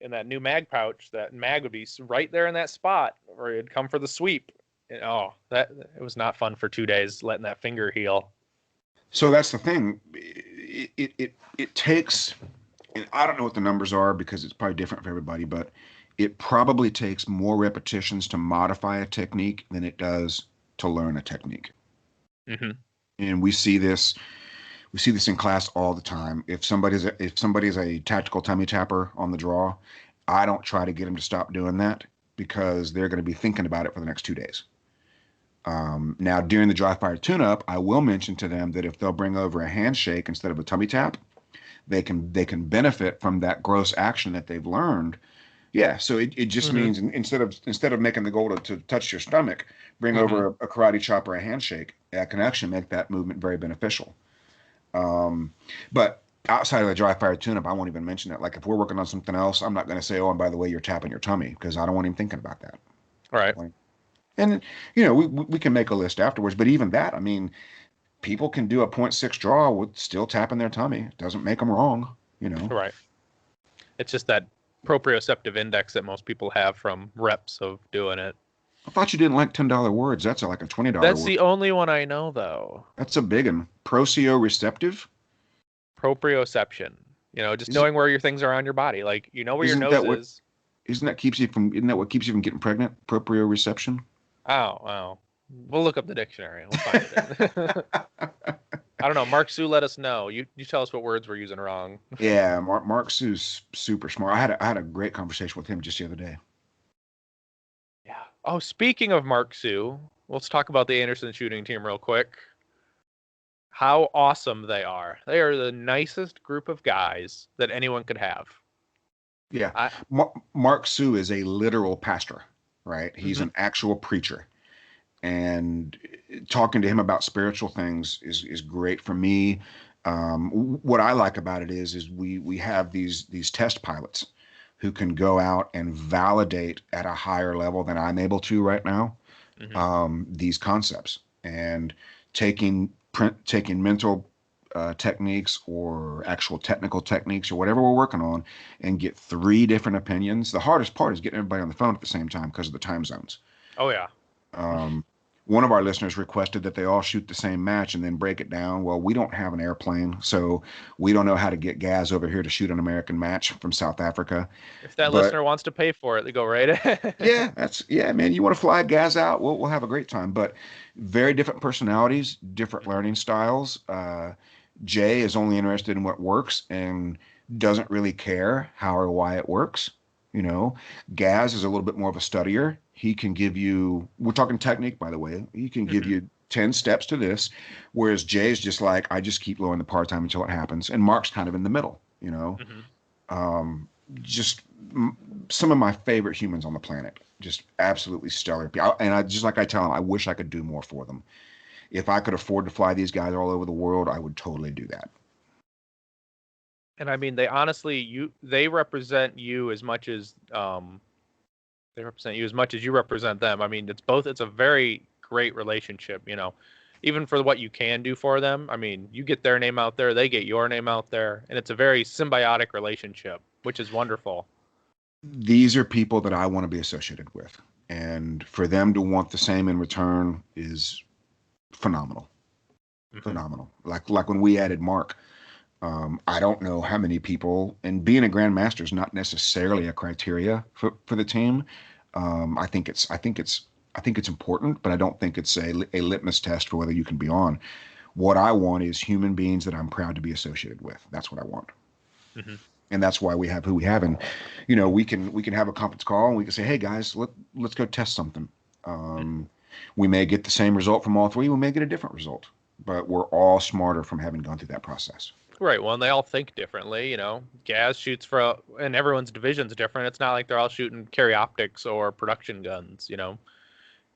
in that new mag pouch. That mag would be right there in that spot, or it'd come for the sweep. And, oh, that it was not fun for 2 days letting that finger heal. So that's the thing. It takes, and I don't know what the numbers are because it's probably different for everybody, but it probably takes more repetitions to modify a technique than it does to learn a technique. Hmm. And we see this in class all the time. If somebody's a tactical tummy tapper on the draw, I don't try to get them to stop doing that because they're going to be thinking about it for the next 2 days. Now, during the dry fire tune-up, I will mention to them that if they'll bring over a handshake instead of a tummy tap, they can benefit from that gross action that they've learned. Yeah, so it just Hmm. means instead of making the goal to touch your stomach, bring Hmm. over a karate chop or a handshake. That can actually make that movement very beneficial. Um, but outside of the dry fire tune-up, I won't even mention it. Like if we're working on something else, I'm not going to say, "Oh, and by the way, you're tapping your tummy," because I don't want him thinking about that. Right. Like, and we can make a list afterwards. But even that, I mean, people can do a .6 draw with still tapping their tummy. It doesn't make them wrong. Right. It's just that proprioceptive index that most people have from reps of doing it. I thought you didn't like $10 words. That's like a $20 That's word. the only one I know, though. That's a big one. Proprioceptive. Proprioception. Just Isn't knowing where your things are on your body. Like, where your isn't nose that what is. isn't that what keeps you from getting pregnant? Proprioception. Oh, wow. We'll look up the dictionary. We'll find it. I don't know. Mark Sue let us know. You tell us what words we're using wrong. Yeah, Mark Sue's super smart. I had a great conversation with him just the other day. Yeah. Oh, speaking of Mark Sue, let's talk about the Anderson shooting team real quick. How awesome they are. They are the nicest group of guys that anyone could have. Yeah, I Mark Sue is a literal pastor, right? He's Mhm. an actual preacher, and talking to him about spiritual things is great for me. What I like about it is we have these test pilots who can go out and validate at a higher level than I'm able to right now, Mhm. these concepts, and taking mental techniques or actual technical techniques or whatever we're working on and get three different opinions. The hardest part is getting everybody on the phone at the same time because of the time zones. Oh yeah. Um, one of our listeners requested that they all shoot the same match and then break it down. Well, we don't have an airplane, so we don't know how to get Gaz over here to shoot an American match from South Africa. If that But listener wants to pay for it, they go right ahead. yeah, man. You want to fly Gaz out? We'll have a great time. But very different personalities, different learning styles, Jay is only interested in what works and doesn't really care how or why it works. You know, Gaz is a little bit more of a studier. He can give you, we're talking technique, by the way, he can give Mm-hmm. you 10 steps to this, whereas Jay's just like, I just keep lowering the par time until it happens. And Mark's kind of in the middle, you know. Mm-hmm. Um, just some of my favorite humans on the planet, just absolutely stellar. And I just like I tell them, I wish I could do more for them. If I could afford to fly these guys all over the world, I would totally do that. And I mean, they honestly, they represent you as much as you represent them. I mean, it's a very great relationship, you know, even for what you can do for them. I mean, you get their name out there, they get your name out there, and it's a very symbiotic relationship, which is wonderful. These are people that I want to be associated with. And for them to want the same in return is phenomenal. Mm-hmm. Phenomenal. Like when we added Mark, I don't know how many people, and being a grandmaster is not necessarily a criteria for the team. I think it's important, but I don't think it's a litmus test for whether you can be on. What I want is human beings that I'm proud to be associated with. That's what I want. Mm-hmm. And that's why we have who we have. And you know, we can have a conference call and we can say, hey guys, let's go test something. Mm-hmm. Um, we may get the same result from all three. We may get a different result, but we're all smarter from having gone through that process. Right. Well, and they all think differently, you know. Gaz shoots and everyone's division's different. It's not like they're all shooting carry optics or production guns, you know.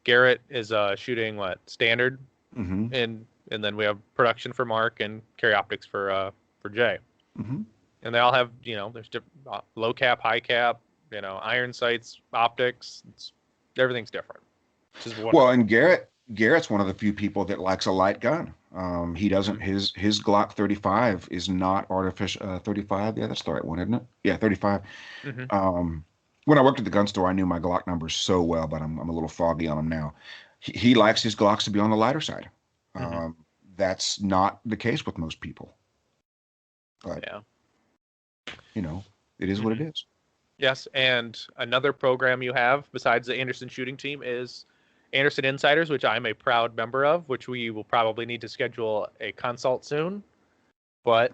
Garrett is shooting what standard, Mm-hmm. and then we have production for Mark and carry optics for Jay. Mm-hmm. And they all have, you know, there's different low cap, high cap, you know, iron sights, optics. Everything's different, which is Well, wonderful. and Garrett's one of the few people that likes a light gun. He Mm-hmm. doesn't his Glock 35 is not artificial 35. Yeah, that's the right one, isn't it? Yeah, 35. Mm-hmm. Um, when I worked at the gun store, I knew my Glock numbers so well, but I'm a little foggy on them now. He likes his Glocks to be on the lighter side. Mm-hmm. Um, that's not the case with most people, but Yeah. you know, it is what Mm-hmm. it is. Yes, and another program you have besides the Anderson shooting team is Anderson Insiders, which I'm a proud member of, which we will probably need to schedule a consult soon. But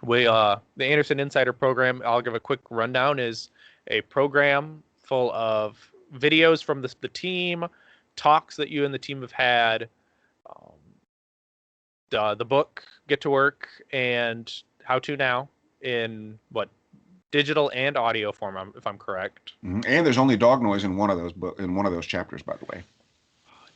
the Anderson Insider program, I'll give a quick rundown, is a program full of videos from the team, talks that you and the team have had, um, the book Get to Work, and How to Now in what digital and audio form, if I'm correct. Mhm. And there's only dog noise in one of those in one of those chapters, by the way.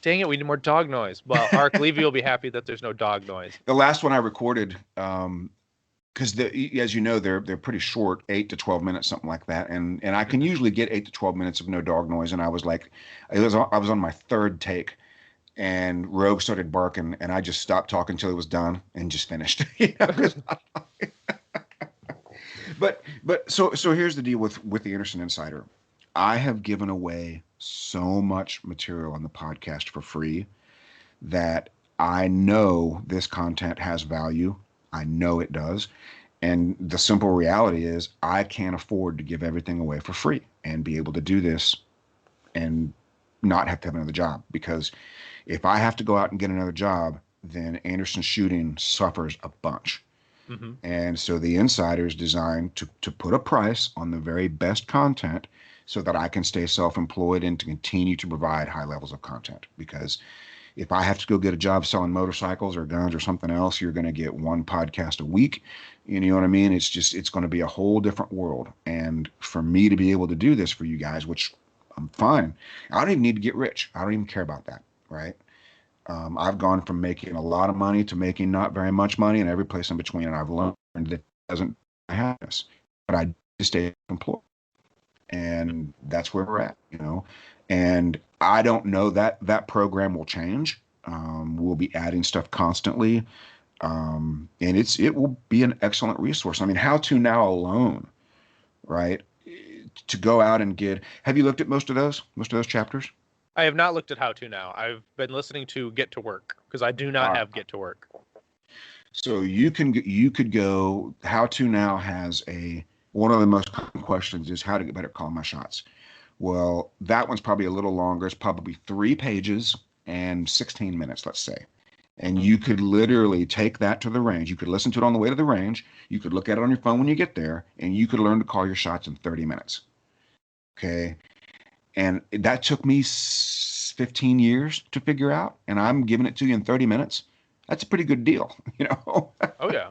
Dang it, we need more dog noise. Well, Ark Levy will be happy that there's no dog noise. The last one I recorded, because as you know, they're pretty short, 8 to 12 minutes, something like that, and I can Mhm. usually get 8 to 12 minutes of no dog noise. And I was like, I was on my third take, and Rogue started barking, and I just stopped talking until it was done and just finished. You know, but so here's the deal with the Anderson Insider. I have given away so much material on the podcast for free that I know this content has value. I know it does. And the simple reality is, I can't afford to give everything away for free and be able to do this and not have to have another job. Because if I have to go out and get another job, then Anderson Shooting suffers a bunch. Mhm. And so the Insider is designed to put a price on the very best content so that I can stay self employed and to continue to provide high levels of content. Because if I have to go get a job selling motorcycles or guns or something else, you're going to get one podcast a week. You know what I mean? It's going to be a whole different world. And for me to be able to do this for you guys, which I'm fine, I don't even need to get rich. I don't even care about that. Right. I've gone from making a lot of money to making not very much money and every place in between. And I've learned that doesn't have this, but I just stay employed. And that's where we're at, you know. And I don't know that that program will change. We'll be adding stuff constantly, and it will be an excellent resource. I mean, How to Now alone, right? To go out and get. Have you looked at most of those chapters? I have not looked at How to Now. I've been listening to Get to Work because I do not have Get to Work. So you could go. How to Now has a one of the most common questions is how to get better at calling my shots. Well, that one's probably a little longer. It's probably 3 pages and 16 minutes, let's say. And you could literally take that to the range. You could listen to it on the way to the range. You could look at it on your phone when you get there, and you could learn to call your shots in 30 minutes. Okay. And that took me 15 years to figure out, and I'm giving it to you in 30 minutes. That's a pretty good deal, you know? Oh yeah.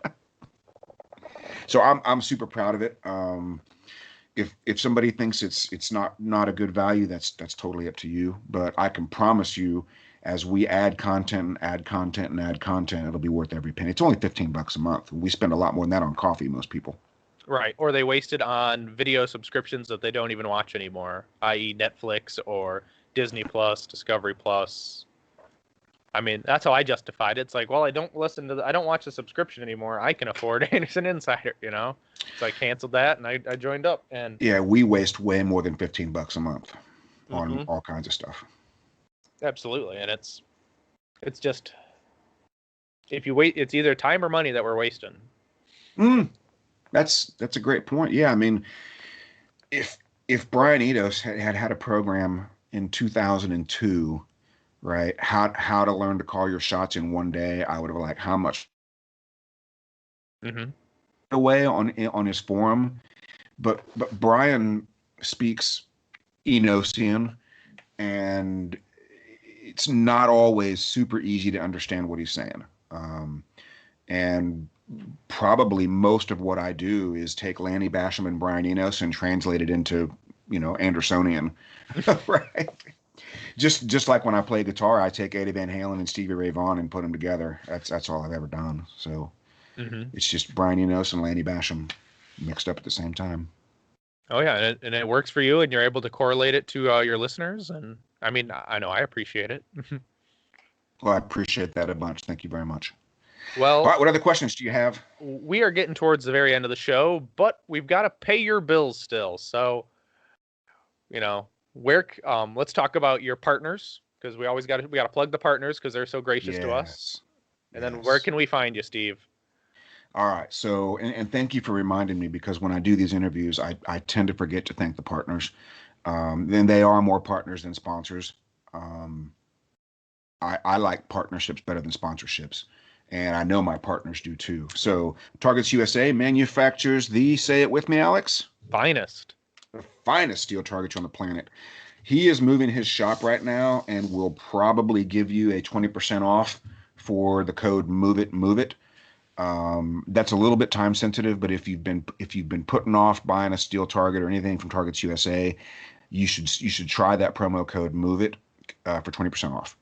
So I'm super proud of it. If somebody thinks it's not a good value, that's totally up to you. But I can promise you, as we add content and add content and add content, it'll be worth every penny. It's only $15 a month. We spend a lot more than that on coffee, most people. Right. Or they waste it on video subscriptions that they don't even watch anymore, i.e. Netflix or Disney Plus, Discovery Plus. I mean, that's how I justified it. It's like, well, I don't watch the subscription anymore. I can afford Anderson Insider, you know? So I canceled that and I joined up. And yeah, we waste way more than $15 a month on mm-hmm. all kinds of stuff. Absolutely. And it's just, if you wait, it's either time or money that we're wasting. That's a great point. Yeah, I mean, if Brian Edos had a program in 2002, right? How to learn to call your shots in one day, I would have like how much away on his forum. But Brian speaks Enosian, and it's not always super easy to understand what he's saying. And probably most of what I do is take Lanny Basham and Brian Enos and translate it into, Andersonian, right? Just like when I play guitar, I take Eddie Van Halen and Stevie Ray Vaughan and put them together. That's all I've ever done. So it's just Brian Enos and Lanny Basham mixed up at the same time. Oh yeah, and it works for you, and you're able to correlate it to your listeners. And I mean, I know I appreciate it. Well, I appreciate that a bunch. Thank you very much. Well, all right, what other questions do you have? We are getting towards the very end of the show, but we've got to pay your bills still. So, where let's talk about your partners, because we got to plug the partners because they're so gracious to us. And then where can we find you, Steve? All right. So, and thank you for reminding me, because when I do these interviews, I tend to forget to thank the partners. Then they are more partners than sponsors. I like partnerships better than sponsorships, and I know my partners do too. So Targets USA manufactures the, say it with me, Alex, the finest steel targets on the planet. He is moving his shop right now and will probably give you a 20% off for the code move it. That's a little bit time sensitive, but if you've been putting off buying a steel target or anything from Targets USA, you should try that promo code move it for 20% off.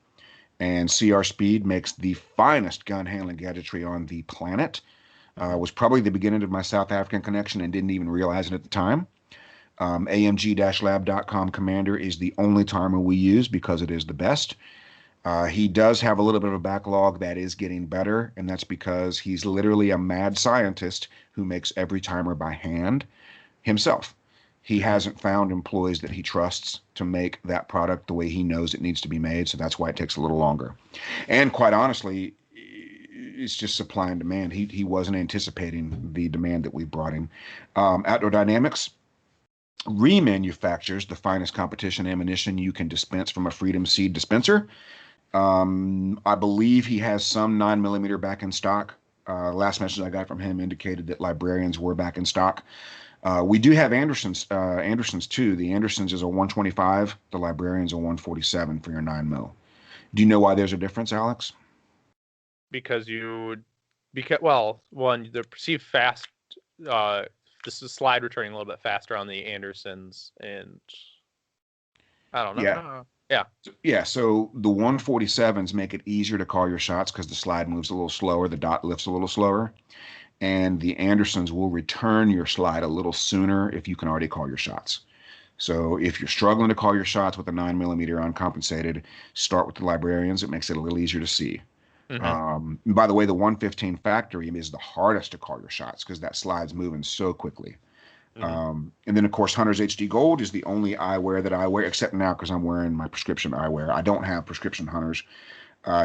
And CR Speed makes the finest gun handling gadgetry on the planet. Was probably the beginning of my South African connection and didn't even realize it at the time. AMG-lab.com Commander is the only timer we use because it is the best. He does have a little bit of a backlog that is getting better, and that's because he's literally a mad scientist who makes every timer by hand himself. He hasn't found employees that he trusts to make that product the way he knows it needs to be made, so that's why it takes a little longer. And quite honestly, it's just supply and demand. He wasn't anticipating the demand that we brought him. Outdoor Dynamics remanufactures the finest competition ammunition you can dispense from a Freedom Seed dispenser. I believe he has some 9mm back in stock. Last message I got from him indicated that Librarians were back in stock. We do have Andersons too. The Andersons is a 125. The Librarians a 147 for your 9mm. Do you know why there's a difference, Alex? Because the perceived fast, this is slide returning a little bit faster on the Andersons, and I don't know. Yeah. So the 147s make it easier to call your shots because the slide moves a little slower, the dot lifts a little slower, and the Andersons will return your slide a little sooner if you can already call your shots. So if you're struggling to call your shots with a 9mm uncompensated, start with the Librarians. It makes it a little easier to see. By the way, the 115 factory is the hardest to call your shots because that slide's moving so quickly. And then, of course, Hunter's HD Gold is the only eyewear that I wear, except now because I'm wearing my prescription eyewear. I don't have prescription Hunters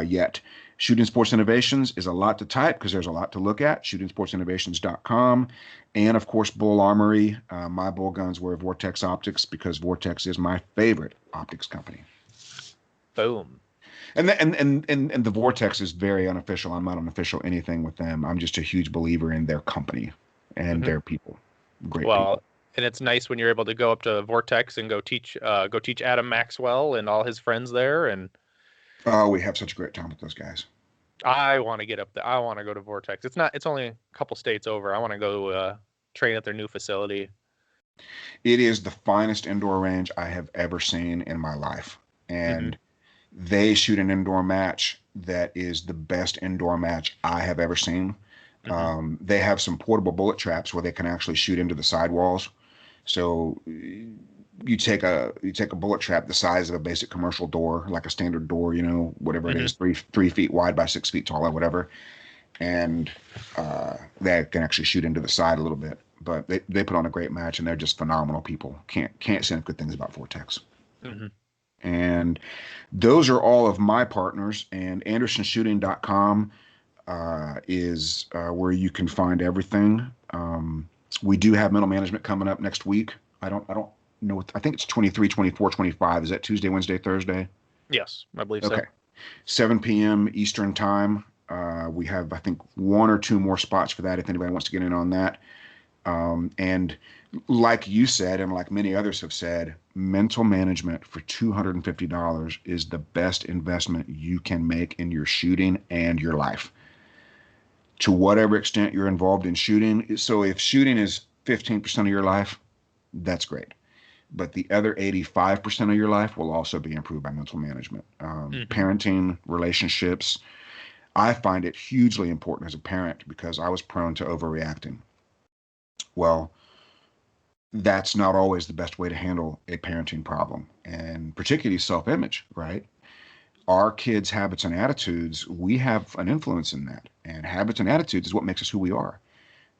yet. Shooting Sports Innovations is a lot to type because there's a lot to look at. ShootingSportsInnovations.com. And, of course, Bull Armory. My Bull guns wear Vortex Optics because Vortex is my favorite optics company. Boom. And the Vortex is very unofficial. I'm not unofficial anything with them. I'm just a huge believer in their company and Hmm. their people. Great Well, people. and it's nice when you're able to go up to Vortex and go teach Adam Maxwell and all his friends there. And Oh, we have such a great time with those guys. I want to get up there. I want to go to Vortex. It's only a couple states over. I want to go train at their new facility. It is the finest indoor range I have ever seen in my life. Hmm. And they shoot an indoor match that is the best indoor match I have ever seen. Hmm. They have some portable bullet traps where they can actually shoot into the sidewalls. So you take a bullet trap the size of a basic commercial door, like a standard door, whatever it Hmm. is, 3 feet wide by 6 feet tall or whatever, and they can actually shoot into the side a little bit. But they put on a great match, and they're just phenomenal people. Can't say enough good things about Vortex. Hmm. And those are all of my partners. And AndersonShooting.com is where you can find everything. We do have mental management coming up next week. I don't know. I think it's 23, 24, 25. Is that Tuesday, Wednesday, Thursday? Yes, I believe Okay. so. 7 p.m. Eastern time. We have, I think, one or two more spots for that if anybody wants to get in on that. And like you said, and like many others have said, mental management for $250 is the best investment you can make in your shooting and your life. To whatever extent you're involved in shooting. So if shooting is 15% of your life, that's great. But the other 85% of your life will also be improved by mental management. Hmm. Parenting, relationships. I find it hugely important as a parent because I was prone to overreacting. Well, that's not always the best way to handle a parenting problem, and particularly self-image, right? Our kids' habits and attitudes, we have an influence in that. And habits and attitudes is what makes us who we are.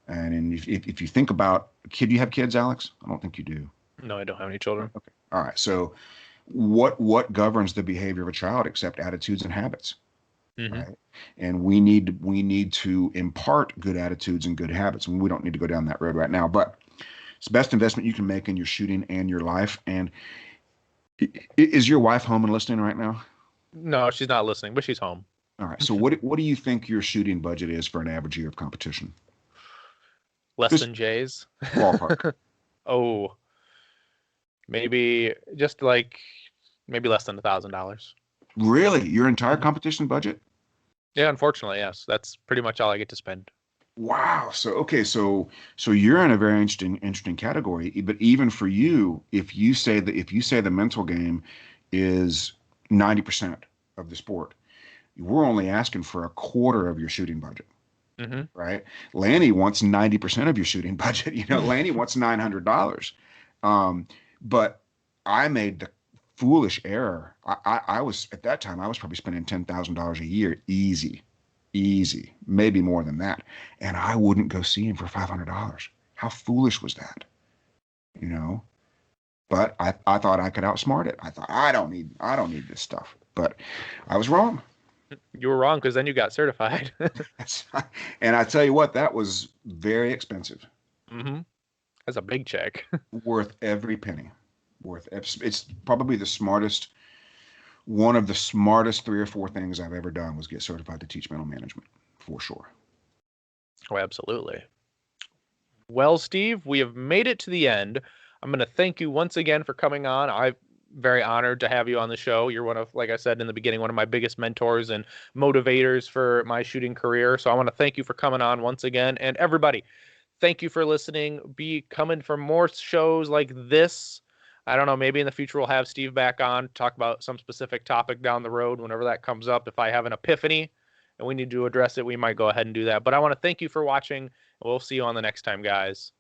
And if you think about you have kids, Alex? I don't think you do. No, I don't have any children. Okay. All right. So what governs the behavior of a child except attitudes and habits, Hmm. right? And we need to impart good attitudes and good habits. And we don't need to go down that road right now, but it's the best investment you can make in your shooting and your life. And is your wife home and listening right now? No, she's not listening, but she's home. All right. So what do you think your shooting budget is for an average year of competition? Less Just than Jay's. ballpark. Oh, maybe just like maybe less than $1,000. Really? Your entire Hmm. competition budget? Yeah, unfortunately, yes. That's pretty much all I get to spend. Wow. So okay, so you're in a very interesting category. But even for you, if you say the mental game is 90% of the sport, we're only asking for a quarter of your shooting budget, Hmm. right? Lanny wants 90% of your shooting budget. Lanny wants $900. Um, but I made the foolish error. I was at that time I was probably spending $10,000 a year, easy, maybe more than that, and I wouldn't go see him for $500. How foolish was that? You know. But I thought I could outsmart it. I thought I don't need this stuff. But I was wrong. You were wrong because then you got certified. And I tell you what, that was very expensive. Hmm. That's a big check. Worth every penny. It's probably one of the smartest three or four things I've ever done was get certified to teach mental management, for sure. Oh, absolutely. Well, Steve, we have made it to the end. I'm going to thank you once again for coming on. I'm very honored to have you on the show. You're one of, like I said in the beginning, one of my biggest mentors and motivators for my shooting career. So I want to thank you for coming on once again. And everybody, thank you for listening. Be coming for more shows like this. I don't know, maybe in the future we'll have Steve back on, talk about some specific topic down the road whenever that comes up. If I have an epiphany and we need to address it, we might go ahead and do that. But I want to thank you for watching. We'll see you on the next time, guys.